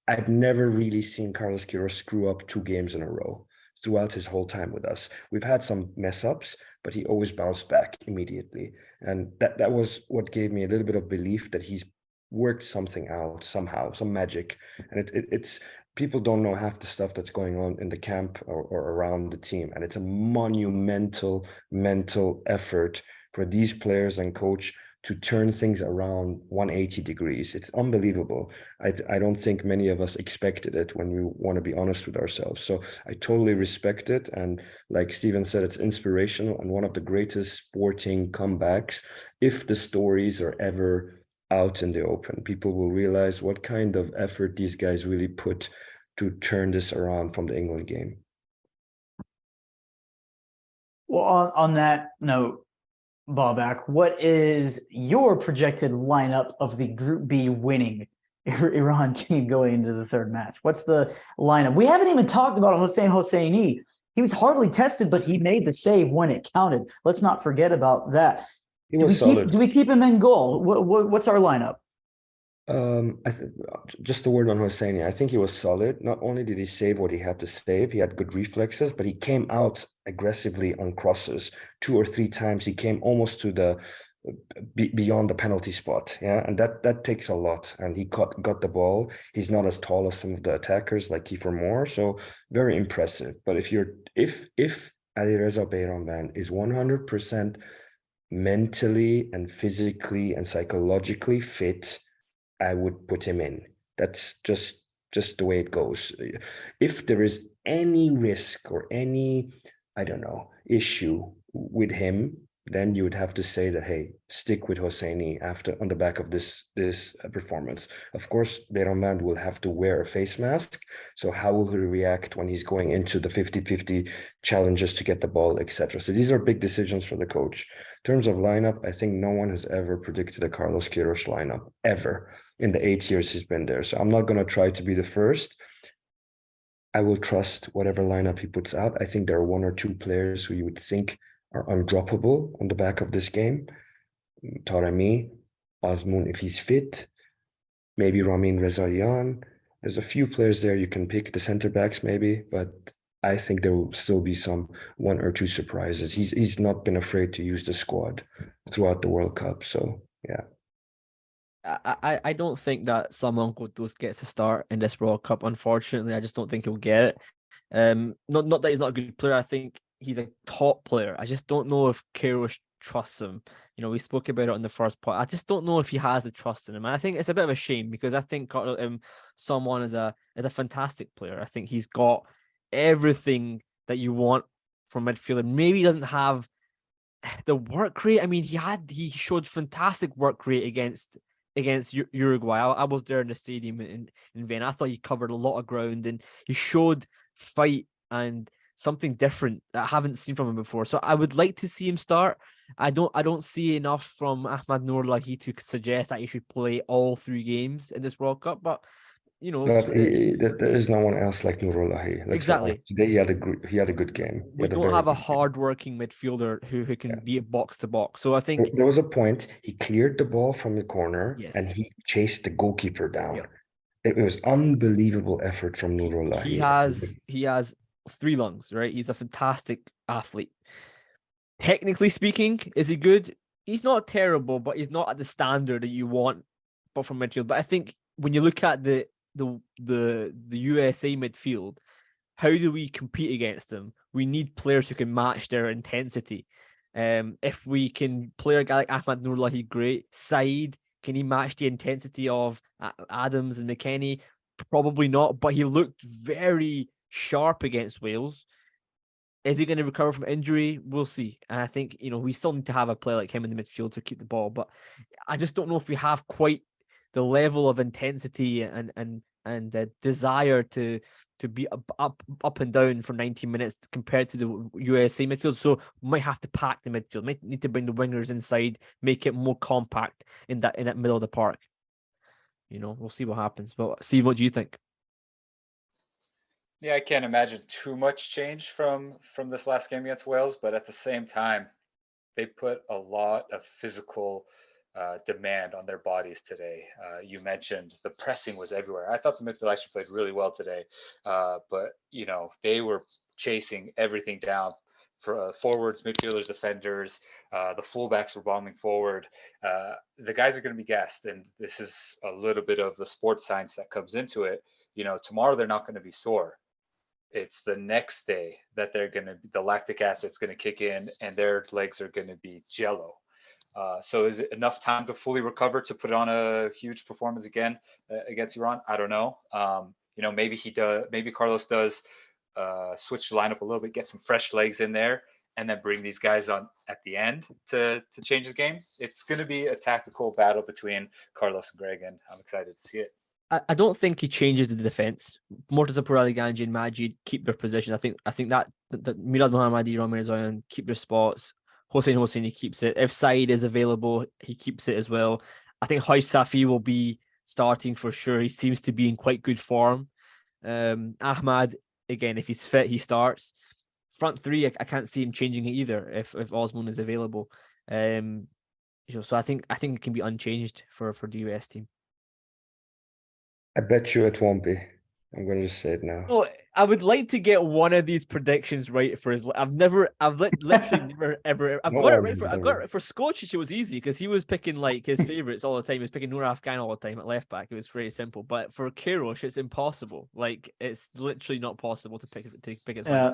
I've never really seen Carlos Queiroz screw up 2 games in a row throughout his whole time with us. We've had some mess ups, but he always bounced back immediately. And that was what gave me a little bit of belief that he's worked something out somehow, some magic. And it's people don't know half the stuff that's going on in the camp or around the team. And it's a monumental mental effort for these players and coach to turn things around 180 degrees. It's unbelievable. I don't think many of us expected it, when we want to be honest with ourselves. So I totally respect it. And like Steven said, it's inspirational and one of the greatest sporting comebacks. If the stories are ever out in the open, people will realize what kind of effort these guys really put to turn this around from the England game. Well, on that note, Babak, what is your projected lineup of the Group B winning Iran team going into the third match? What's the lineup? We haven't even talked about Hossein Hosseini. He was hardly tested, but he made the save when it counted. Let's not forget about that. He was solid. Do we keep him in goal? What's our lineup? Just a word on Hosseini. I think he was solid. Not only did he save what he had to save, he had good reflexes, but he came out aggressively on crosses 2 or 3 times. He came almost to the beyond the penalty spot, and that takes a lot. And he got the ball. He's not as tall as some of the attackers like Kiefer Moore, so very impressive. But if Alireza Bayramvand is 100% mentally and physically and psychologically fit, I would put him in. That's just the way it goes. If there is any risk or any, I don't know, issue with him, then you would have to say that, hey, stick with Hosseini on the back of this performance. Of course, Bayramvand will have to wear a face mask. So how will he react when he's going into the 50-50 challenges to get the ball, etc.? So these are big decisions for the coach. In terms of lineup, I think no one has ever predicted a Carlos Queiroz lineup, ever, in the 8 years he's been there. So I'm not going to try to be the first. I will trust whatever lineup he puts out. I think there are 1 or 2 players who you would think are undroppable on the back of this game. Taremi, Azmoun if he's fit, maybe Ramin Rezaeian. There's a few players there you can pick, the center backs maybe, but I think there will still be some 1 or 2 surprises. He's not been afraid to use the squad throughout the World Cup, so yeah. I don't think that Samuel Ghoddos gets a start in this World Cup. Unfortunately, I just don't think he'll get it. Not that he's not a good player. I think he's a top player. I just don't know if Queiroz trusts him. You know, we spoke about it on the first part. I just don't know if he has the trust in him. And I think it's a bit of a shame because I think someone is a fantastic player. I think he's got everything that you want from midfielder. Maybe he doesn't have the work rate. I mean, he showed fantastic work rate against Uruguay. I was there in the stadium in Vienna. I thought he covered a lot of ground and he showed fight and something different that I haven't seen from him before. So I would like to see him start. I don't see enough from Ahmad Nourlahi to suggest that he should play all 3 games in this World Cup. But you know, there is no one else like Nourlahi. Exactly. Today he had a good game. We don't have a hard-working midfielder who can be a box to box. So I think there was a point he cleared the ball from the corner, yes, and he chased the goalkeeper down. Yep. It was unbelievable effort from Nourlahi. He has 3 lungs, right? He's a fantastic athlete. Technically speaking, is he good? He's not terrible, but he's not at the standard that you want, but from midfield. But I think when you look at the USA midfield, how do we compete against them? We need players who can match their intensity. If we can play a guy like Ahmad Nourlahi, great. Saeed, can he match the intensity of Adams and McKennie? Probably not, but he looked very sharp against Wales. Is he going to recover from injury? We'll see. And I think, you know, we still need to have a player like him in the midfield to keep the ball, but I just don't know if we have quite the level of intensity and the desire to be up and down for 90 minutes compared to the USA midfield. So we might have to pack the midfield, might need to bring the wingers inside, make it more compact in that middle of the park. You know, we'll see what happens. But Steve, what do you think? Yeah, I can't imagine too much change from this last game against Wales, but at the same time, they put a lot of physical demand on their bodies today. You mentioned the pressing was everywhere. I thought the midfield actually played really well today, but you know, they were chasing everything down for forwards, midfielders, defenders. The fullbacks were bombing forward. The guys are going to be gassed, and this is a little bit of the sports science that comes into it. You know, tomorrow they're not going to be sore. It's the next day that the lactic acid's going to kick in and their legs are going to be jello. So is it enough time to fully recover to put on a huge performance again against Iran? I don't know. You know, maybe Carlos does switch the lineup a little bit, get some fresh legs in there, and then bring these guys on at the end to change the game. It's going to be a tactical battle between Carlos and Gregg, and I'm excited to see it. I don't think he changes the defense. Mortaza Pourali, Ganji, and Majid keep their position. I think that Mirad Mohammadi, Ramin Rezaeian keep their spots. Hosseini keeps it. If Saeed is available, he keeps it as well. I think Hoy Safi will be starting for sure. He seems to be in quite good form. Ahmad, again, if he's fit, he starts. Front three, I can't see him changing it either if Osman is available. So I think it can be unchanged for the US team. I bet you it won't be. I'm going to just say it now. No, I would like to get one of these predictions right for his. I've literally never ever. I've got it right for Skocic. It was easy because he was picking like his favorites all the time. He was picking Noor Afghan all the time at left back. It was very simple. But for Queiroz, it's impossible. Like it's literally not possible to pick his. Yeah.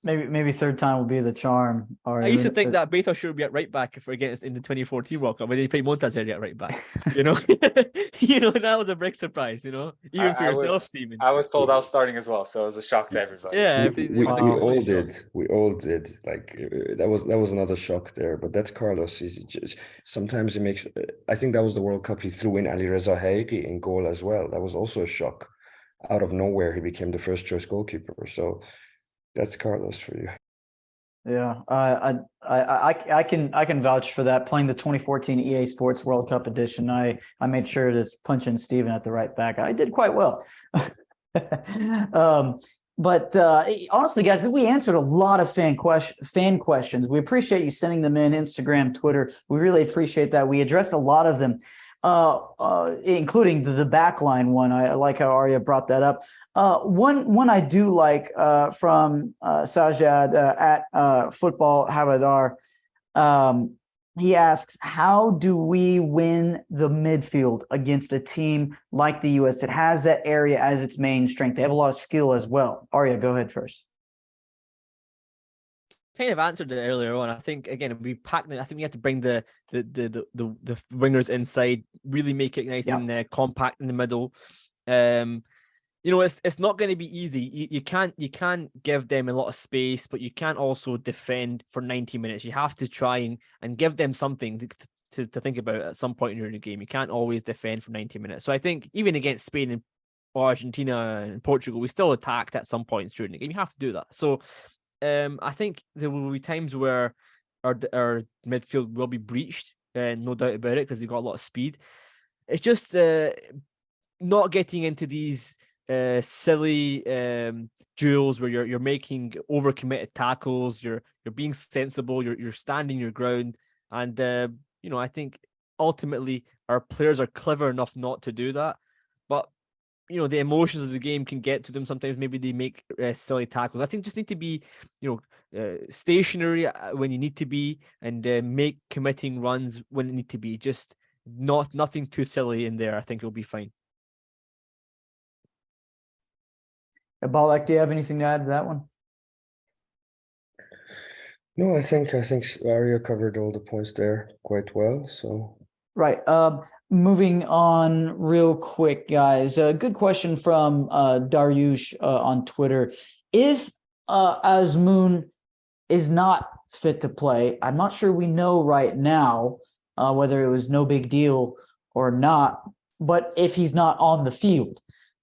Maybe third time will be the charm. I used to think that Beitashour would be at right back if we're against in the 2014 World Cup when they played Montazeri at right back. That was a big surprise. Even for yourself, Steven. I was told I was starting as well, so it was a shock to everybody. Yeah, we all did. We all did. Like that was another shock there. But that's Carlos. Sometimes he makes. I think that was the World Cup. He threw in Arya Allahverdi in goal as well. That was also a shock. Out of nowhere, he became the first choice goalkeeper. So. That's Carlos for you. Yeah, I can vouch for that. Playing the 2014 EA Sports World Cup edition, I made sure to punch in Steven at the right back. I did quite well. But honestly, guys, we answered a lot of fan questions. We appreciate you sending them in Instagram, Twitter. We really appreciate that. We addressed a lot of them, including the backline one. I like how Arya brought that up. One I do like from Sajad at Football Havadar. He asks, how do we win the midfield against a team like the U.S. that has that area as its main strength? They have a lot of skill as well. Arya, go ahead first. Kind of answered it earlier on. I think again we packed it. I think we have to bring the wingers inside, really make it nice and compact in the middle. It's not going to be easy. You can't give them a lot of space, but you can't also defend for 90 minutes. You have to try and give them something to think about at some point during the game. You can't always defend for 90 minutes. So I think even against Spain and Argentina and Portugal, we still attacked at some points during the game. You have to do that. So I think there will be times where our midfield will be breached, no doubt about it, because they've got a lot of speed. It's just not getting into these silly duels where you're making overcommitted tackles, you're being sensible, you're standing your ground, and I think ultimately our players are clever enough not to do that, but the emotions of the game can get to them. Sometimes maybe they make silly tackles. I think just need to be stationary when you need to be, and make committing runs when it need to be. Just nothing too silly in there. I think it'll be fine. Babak, do you have anything to add to that one? No, I think Arya covered all the points there quite well. So right. Moving on real quick, guys. A good question from Daryush on Twitter. If Azmoun is not fit to play, I'm not sure we know right now whether it was no big deal or not. But if he's not on the field,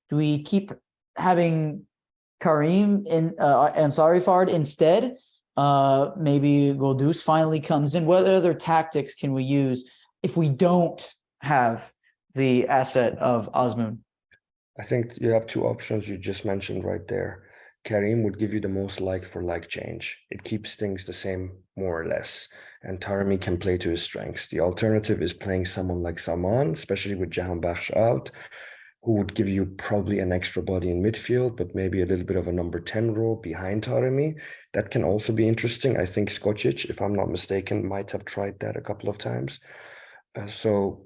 do we keep having Karim and Ansarifard instead? Maybe Golriz finally comes in. What other tactics can we use if we don't have the asset of Azmoun? I think you have two options you just mentioned right there. Karim would give you the most like-for-like change. It keeps things the same, more or less. And Taremi can play to his strengths. The alternative is playing someone like Saman, especially with Jahan Bakhsh out, who would give you probably an extra body in midfield, but maybe a little bit of a number 10 role behind Taremi. That can also be interesting. I think Skocic, if I'm not mistaken, might have tried that a couple of times. So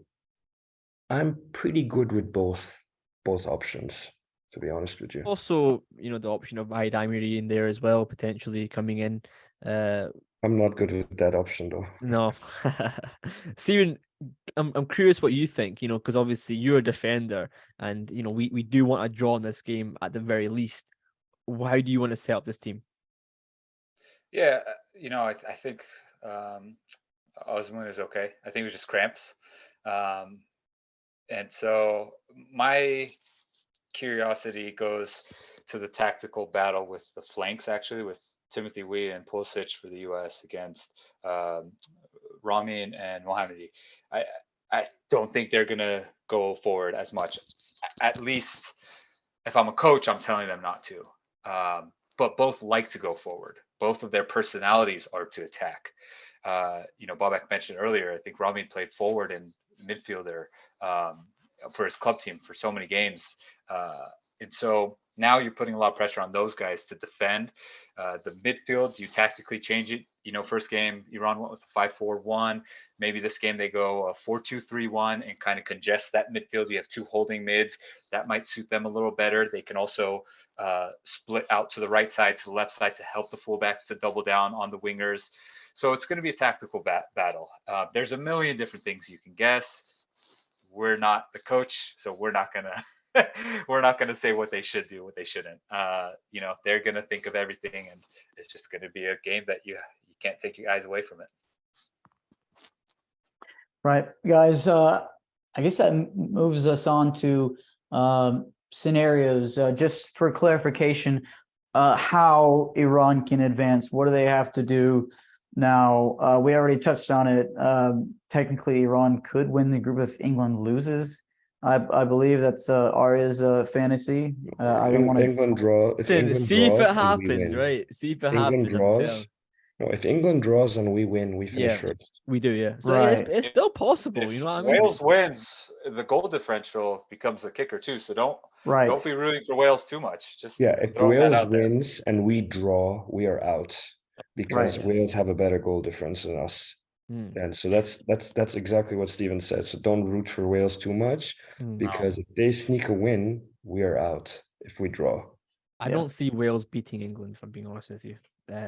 I'm pretty good with both options, to be honest with you. Also, the option of Aid Amiri in there as well, potentially coming in. I'm not good with that option though. No. Steven, I'm curious what you think, because obviously you're a defender and, we do want a draw in this game at the very least. How do you want to set up this team? Yeah, I think Azmoun is okay. I think it was just cramps. And so my curiosity goes to the tactical battle with the flanks, actually, with Timothy Weah and Pulisic for the US against Ramin and Mohammadi. I don't think they're going to go forward as much. At least if I'm a coach, I'm telling them not to. But both like to go forward. Both of their personalities are to attack. Babak mentioned earlier, I think Ramin played forward and midfielder for his club team for so many games. And so now you're putting a lot of pressure on those guys to defend. The midfield, you tactically change it. First game, Iran went with a 5-4-1. Maybe this game they go a 4-2-3-1 and kind of congest that midfield. You have two holding mids. That might suit them a little better. They can also split out to the right side, to the left side to help the fullbacks to double down on the wingers. So it's going to be a tactical battle. There's a million different things you can guess. We're not the coach, so we're not going to say what they should do, what they shouldn't. They're going to think of everything, and it's just going to be a game that you can't take your eyes away from it. Right, guys. I guess that moves us on to scenarios. Just for clarification, how Iran can advance. What do they have to do now? We already touched on it. Technically, Iran could win the group if England loses. I believe that's Arya's fantasy. I don't want to. England draw. If England See draws, if it happens, right? See if it England happens. draws. No, if England draws and we win, we finish first. We do, yeah. So Right. it's still possible. You know what I mean? Wales wins, the goal differential becomes a kicker too. So don't be rooting for Wales too much. Just if Wales wins and we draw, we are out because Wales have a better goal difference than us. And so that's exactly what Steven said. So don't root for Wales too much because if they sneak a win, we are out if we draw. I don't see Wales beating England, if I'm being honest with you.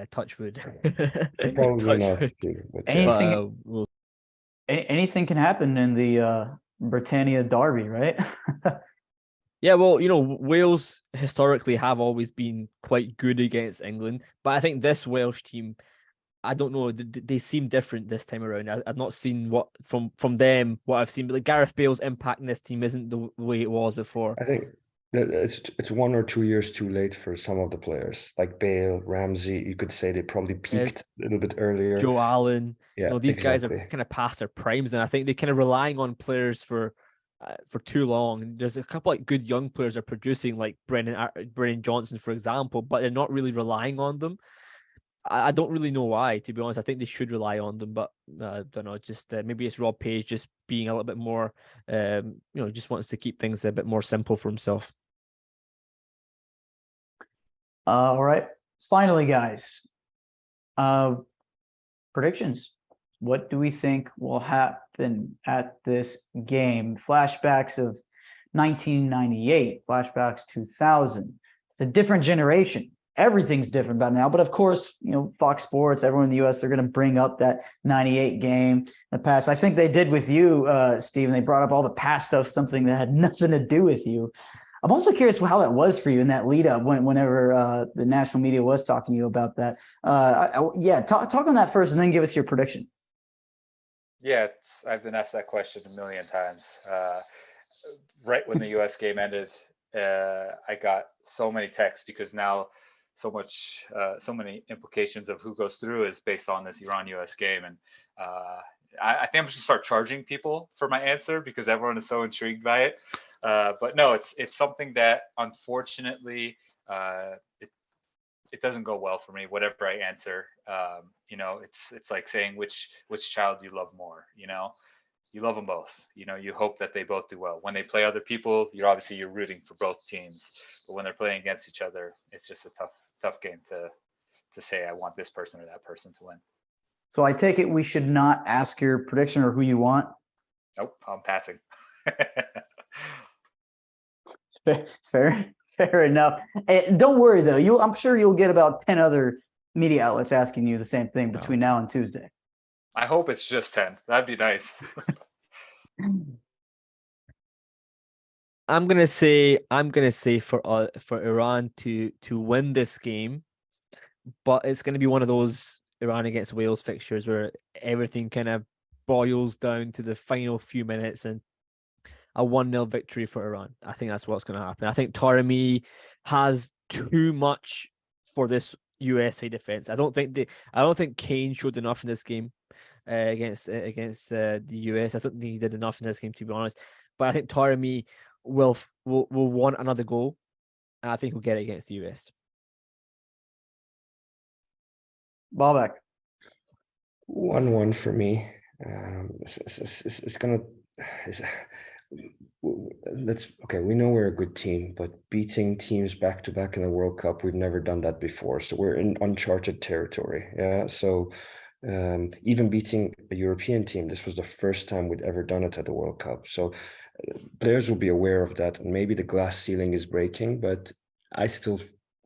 Touch wood. Probably not. Anything can happen in the Britannia derby, right? Yeah, well, Wales historically have always been quite good against England, but I think this Welsh team, I don't know, they seem different this time around. I've not seen what from them what I've seen, but Gareth Bale's impact in this team isn't the way it was before. I think that it's 1 or 2 years too late for some of the players, like Bale, Ramsey. You could say they probably peaked a little bit earlier. Joe Allen, these guys are exactly. kind of past their primes, and I think they're kind of relying on players for too long. There's a couple like good young players are producing, like Brennan Johnson, for example, but they're not really relying on them. I don't really know why, to be honest. I think they should rely on them, but I don't know. Just maybe it's Rob Page just being a little bit more, just wants to keep things a bit more simple for himself. All right. Finally, guys, predictions. What do we think will happen at this game? Flashbacks of 1998, flashbacks 2000, a different generation. Everything's different about now. But of course, Fox Sports, everyone in the US, they're going to bring up that 98 game in the past. I think they did with you, Steven. They brought up all the past stuff, something that had nothing to do with you. I'm also curious how that was for you in that lead up whenever the national media was talking to you about that. Talk on that first and then give us your prediction. Yeah, I've been asked that question a million times. Right when the US game ended, I got so many texts because now so many implications of who goes through is based on this Iran-US game. And I think I'm just gonna start charging people for my answer because everyone is so intrigued by it. But no, it's something that unfortunately it doesn't go well for me. Whatever I answer, it's like saying which child you love more. You love them both. You hope that they both do well. When they play other people, you're rooting for both teams. But when they're playing against each other, it's just a tough game to say I want this person or that person to win. So I take it we should not ask your prediction or who you want? Nope, I'm passing. Fair enough. And don't worry though. I'm sure you'll get about 10 other media outlets asking you the same thing between now and Tuesday. I hope it's just 10. That'd be nice. I'm gonna say for Iran to win this game, but it's gonna be one of those Iran against Wales fixtures where everything kind of boils down to the final few minutes and a 1-0 victory for Iran. I think that's what's going to happen. I think Taremi has too much for this USA defense. I don't think Kane showed enough in this game against the US. I don't think he did enough in this game, to be honest. But I think Taremi will want another goal, and I think he'll get it against the US. Babak. 1-1 for me. We know we're a good team, but beating teams back to back in the World Cup, we've never done that before. So we're in uncharted territory. Yeah. So even beating a European team, this was the first time we'd ever done it at the World Cup. So players will be aware of that, and maybe the glass ceiling is breaking, but I still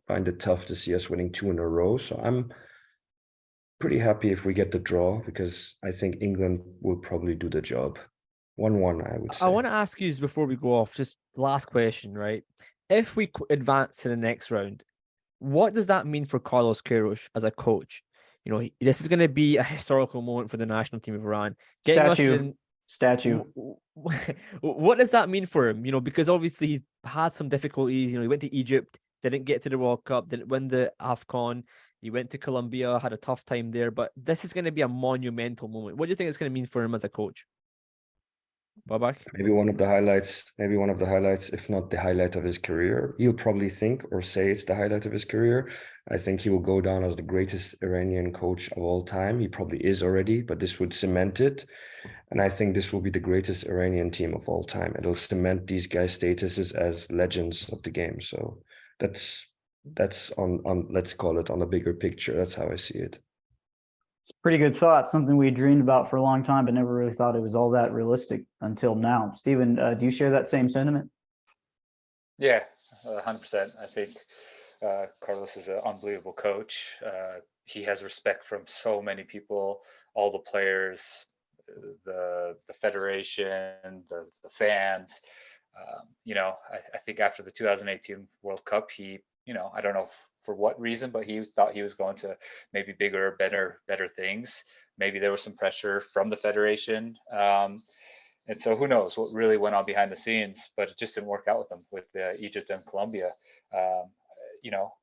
find it tough to see us winning 2 in a row. So I'm pretty happy if we get the draw, because I think England will probably do the job. 1-1, I would say. I want to ask you, before we go off, just last question, right? If we advance to the next round, what does that mean for Carlos Queiroz as a coach? You know, this is going to be a historical moment for the national team of Iran. Statue. What does that mean for him? You know, because obviously he's had some difficulties. You know, he went to Egypt, didn't get to the World Cup, didn't win the AFCON. He went to Colombia, had a tough time there. But this is going to be a monumental moment. What do you think it's going to mean for him as a coach? Babak? Maybe one of the highlights, if not the highlight of his career. He'll probably think or say it's the highlight of his career. I think he will go down as the greatest Iranian coach of all time. He probably is already, but this would cement it. And I think this will be the greatest Iranian team of all time. It'll cement these guys' statuses as legends of the game. So that's on let's call it on a bigger picture. That's how I see it. It's a pretty good thought, something we dreamed about for a long time, but never really thought it was all that realistic until now. Steven, do you share that same sentiment? Yeah, 100%. I think Carlos is an unbelievable coach. He has respect from so many people, all the players, the federation, the fans. You know, I think after the 2018 World Cup, he, you know, I don't know for what reason, but he thought he was going to maybe bigger, better things. Maybe there was some pressure from the federation. And so who knows what really went on behind the scenes, but it just didn't work out with them, with Egypt and Colombia. You know,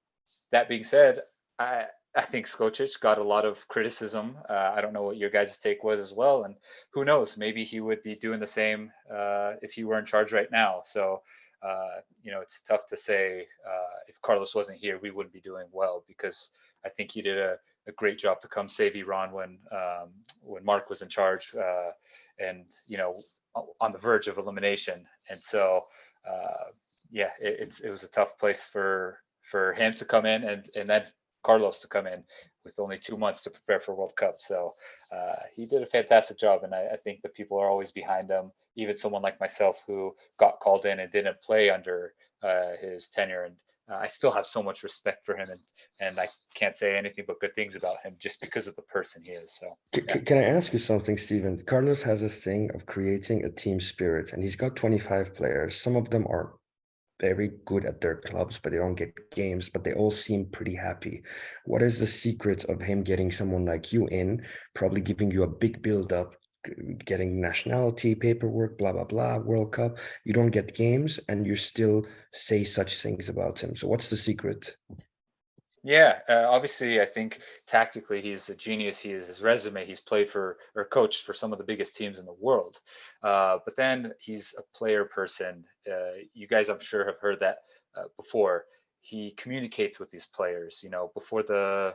that being said, I think Skocic got a lot of criticism. I don't know what your guys' take was as well. And who knows, maybe he would be doing the same if he were in charge right now. So, you know, it's tough to say if Carlos wasn't here, we wouldn't be doing well, because I think he did a great job to come save Iran when Mark was in charge and, you know, on the verge of elimination. And so, yeah, it was a tough place for him to come in and then Carlos to come in with only 2 months to prepare for World Cup. So he did a fantastic job, and I think the people are always behind him. Even someone like myself who got called in and didn't play under his tenure, and I still have so much respect for him, and I can't say anything but good things about him just because of the person he is. So yeah. Can I ask you something, Steven? Carlos has this thing of creating a team spirit, and he's got 25 players. Some of them are very good at their clubs, but they don't get games, but they all seem pretty happy. What is the secret of him getting someone like you in, probably giving you a big build-up, getting nationality, paperwork, blah, blah, blah, World Cup? You don't get games, and you still say such things about him. So what's the secret? Yeah, obviously, I think tactically he's a genius. He is his resume. He's played for or coached for some of the biggest teams in the world. But then he's a player person. You guys, I'm sure, have heard that before. He communicates with these players. You know, before the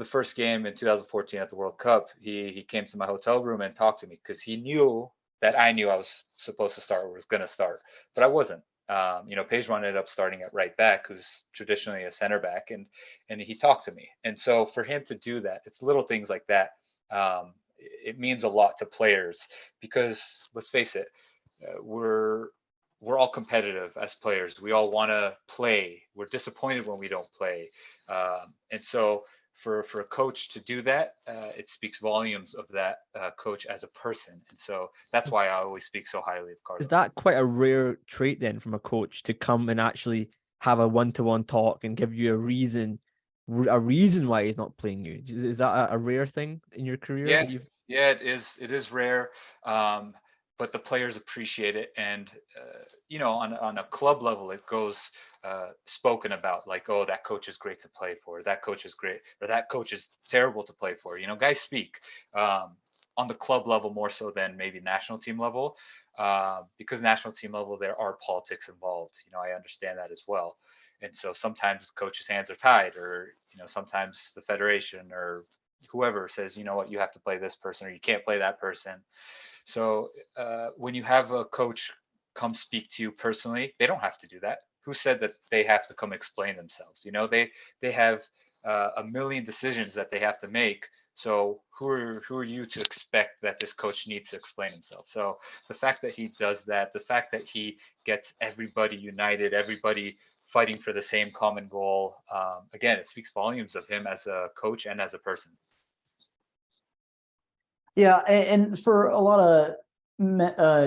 first game in 2014 at the World Cup, he came to my hotel room and talked to me because he knew that I knew I was supposed to start or was going to start, but I wasn't. You know, Pejman ended up starting at right back, who's traditionally a center back, and he talked to me. And so for him to do that, it's little things like that. It means a lot to players because let's face it, we're all competitive as players. We all want to play. We're disappointed when we don't play. And so for a coach to do that, it speaks volumes of that coach as a person. And so that's why I always speak so highly of Carlos. Is that quite a rare trait then from a coach, to come and actually have a one-to-one talk and give you a reason why he's not playing you? Is that a rare thing in your career? Yeah, it is rare. but the players appreciate it. And, on a club level, it goes spoken about like, oh, that coach is great to play for. That coach is great, or that coach is terrible to play for. Guys speak on the club level more so than maybe national team level, because national team level, there are politics involved. I understand that as well. And so sometimes the coach's hands are tied, or, sometimes the federation or whoever says, you know what, you have to play this person or you can't play that person. So when you have a coach come speak to you personally, they don't have to do that. Who said that they have to come explain themselves? They have a million decisions that they have to make. So who are you to expect that this coach needs to explain himself? So the fact that he does that, the fact that he gets everybody united, everybody fighting for the same common goal, again, it speaks volumes of him as a coach and as a person. Yeah, and for a lot of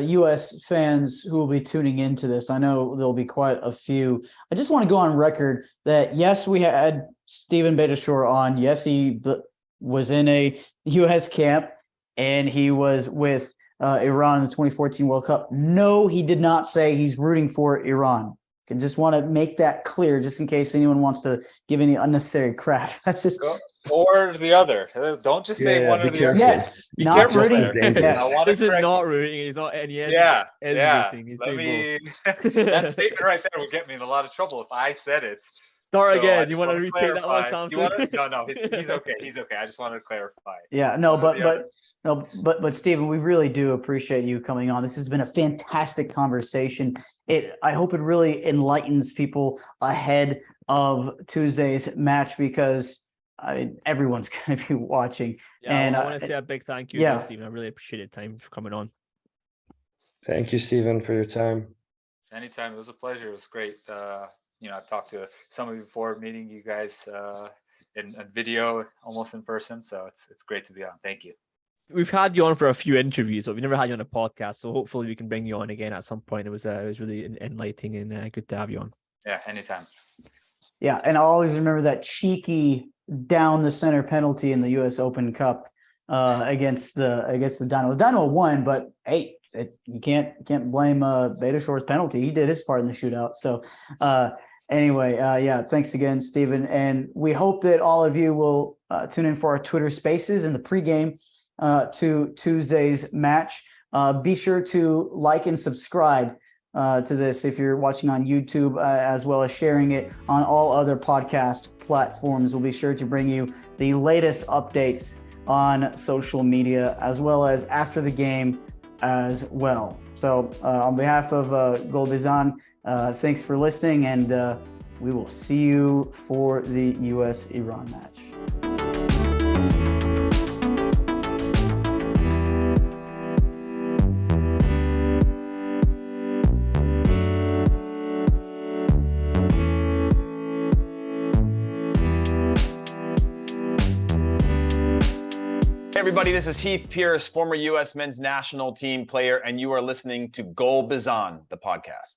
U.S. fans who will be tuning into this, I know there'll be quite a few. I just want to go on record that, yes, we had Steven Beitashour on. Yes, he was in a U.S. camp, and he was with Iran in the 2014 World Cup. No, he did not say he's rooting for Iran. I just want to make that clear, just in case anyone wants to give any unnecessary crap. That's just... Or the other. Don't just say one or the other. Yes, be not rooting. Yes. This is not rooting. He's not. And he is. Yeah. Rooting. He's doing both. That statement right there would get me in a lot of trouble if I said it. Start again. You want to retake that one, Samson? No, he's okay. He's okay. I just wanted to clarify. Yeah, no, but Steven, we really do appreciate you coming on. This has been a fantastic conversation. I hope it really enlightens people ahead of Tuesday's match, because everyone's going to be watching. Yeah, and I want to say a big thank you to Steven. I really appreciate your time for coming on. Thank you, Steven, for your time. Anytime. It was a pleasure. It was great. I've talked to some of you before, meeting you guys in video, almost in person. So it's great to be on. Thank you. We've had you on for a few interviews, but we've never had you on a podcast. So hopefully we can bring you on again at some point. It was really enlightening and good to have you on. Yeah, anytime. Yeah, and I'll always remember that cheeky down the center penalty in the U.S. Open Cup against the Dynamo. The Dynamo won, but hey, you can't blame Beitashour's penalty. He did his part in the shootout. So anyway, thanks again, Steven. And we hope that all of you will tune in for our Twitter Spaces in the pregame to Tuesday's match. Be sure to like and subscribe to this if you're watching on YouTube, as well as sharing it on all other podcast platforms. We'll be sure to bring you the latest updates on social media, as well as after the game as well. So on behalf of Gol Bezan, thanks for listening, and we will see you for the US-Iran match. Everybody, this is Heath Pearce, former U.S. men's national team player, and you are listening to Gol Bezan, the podcast.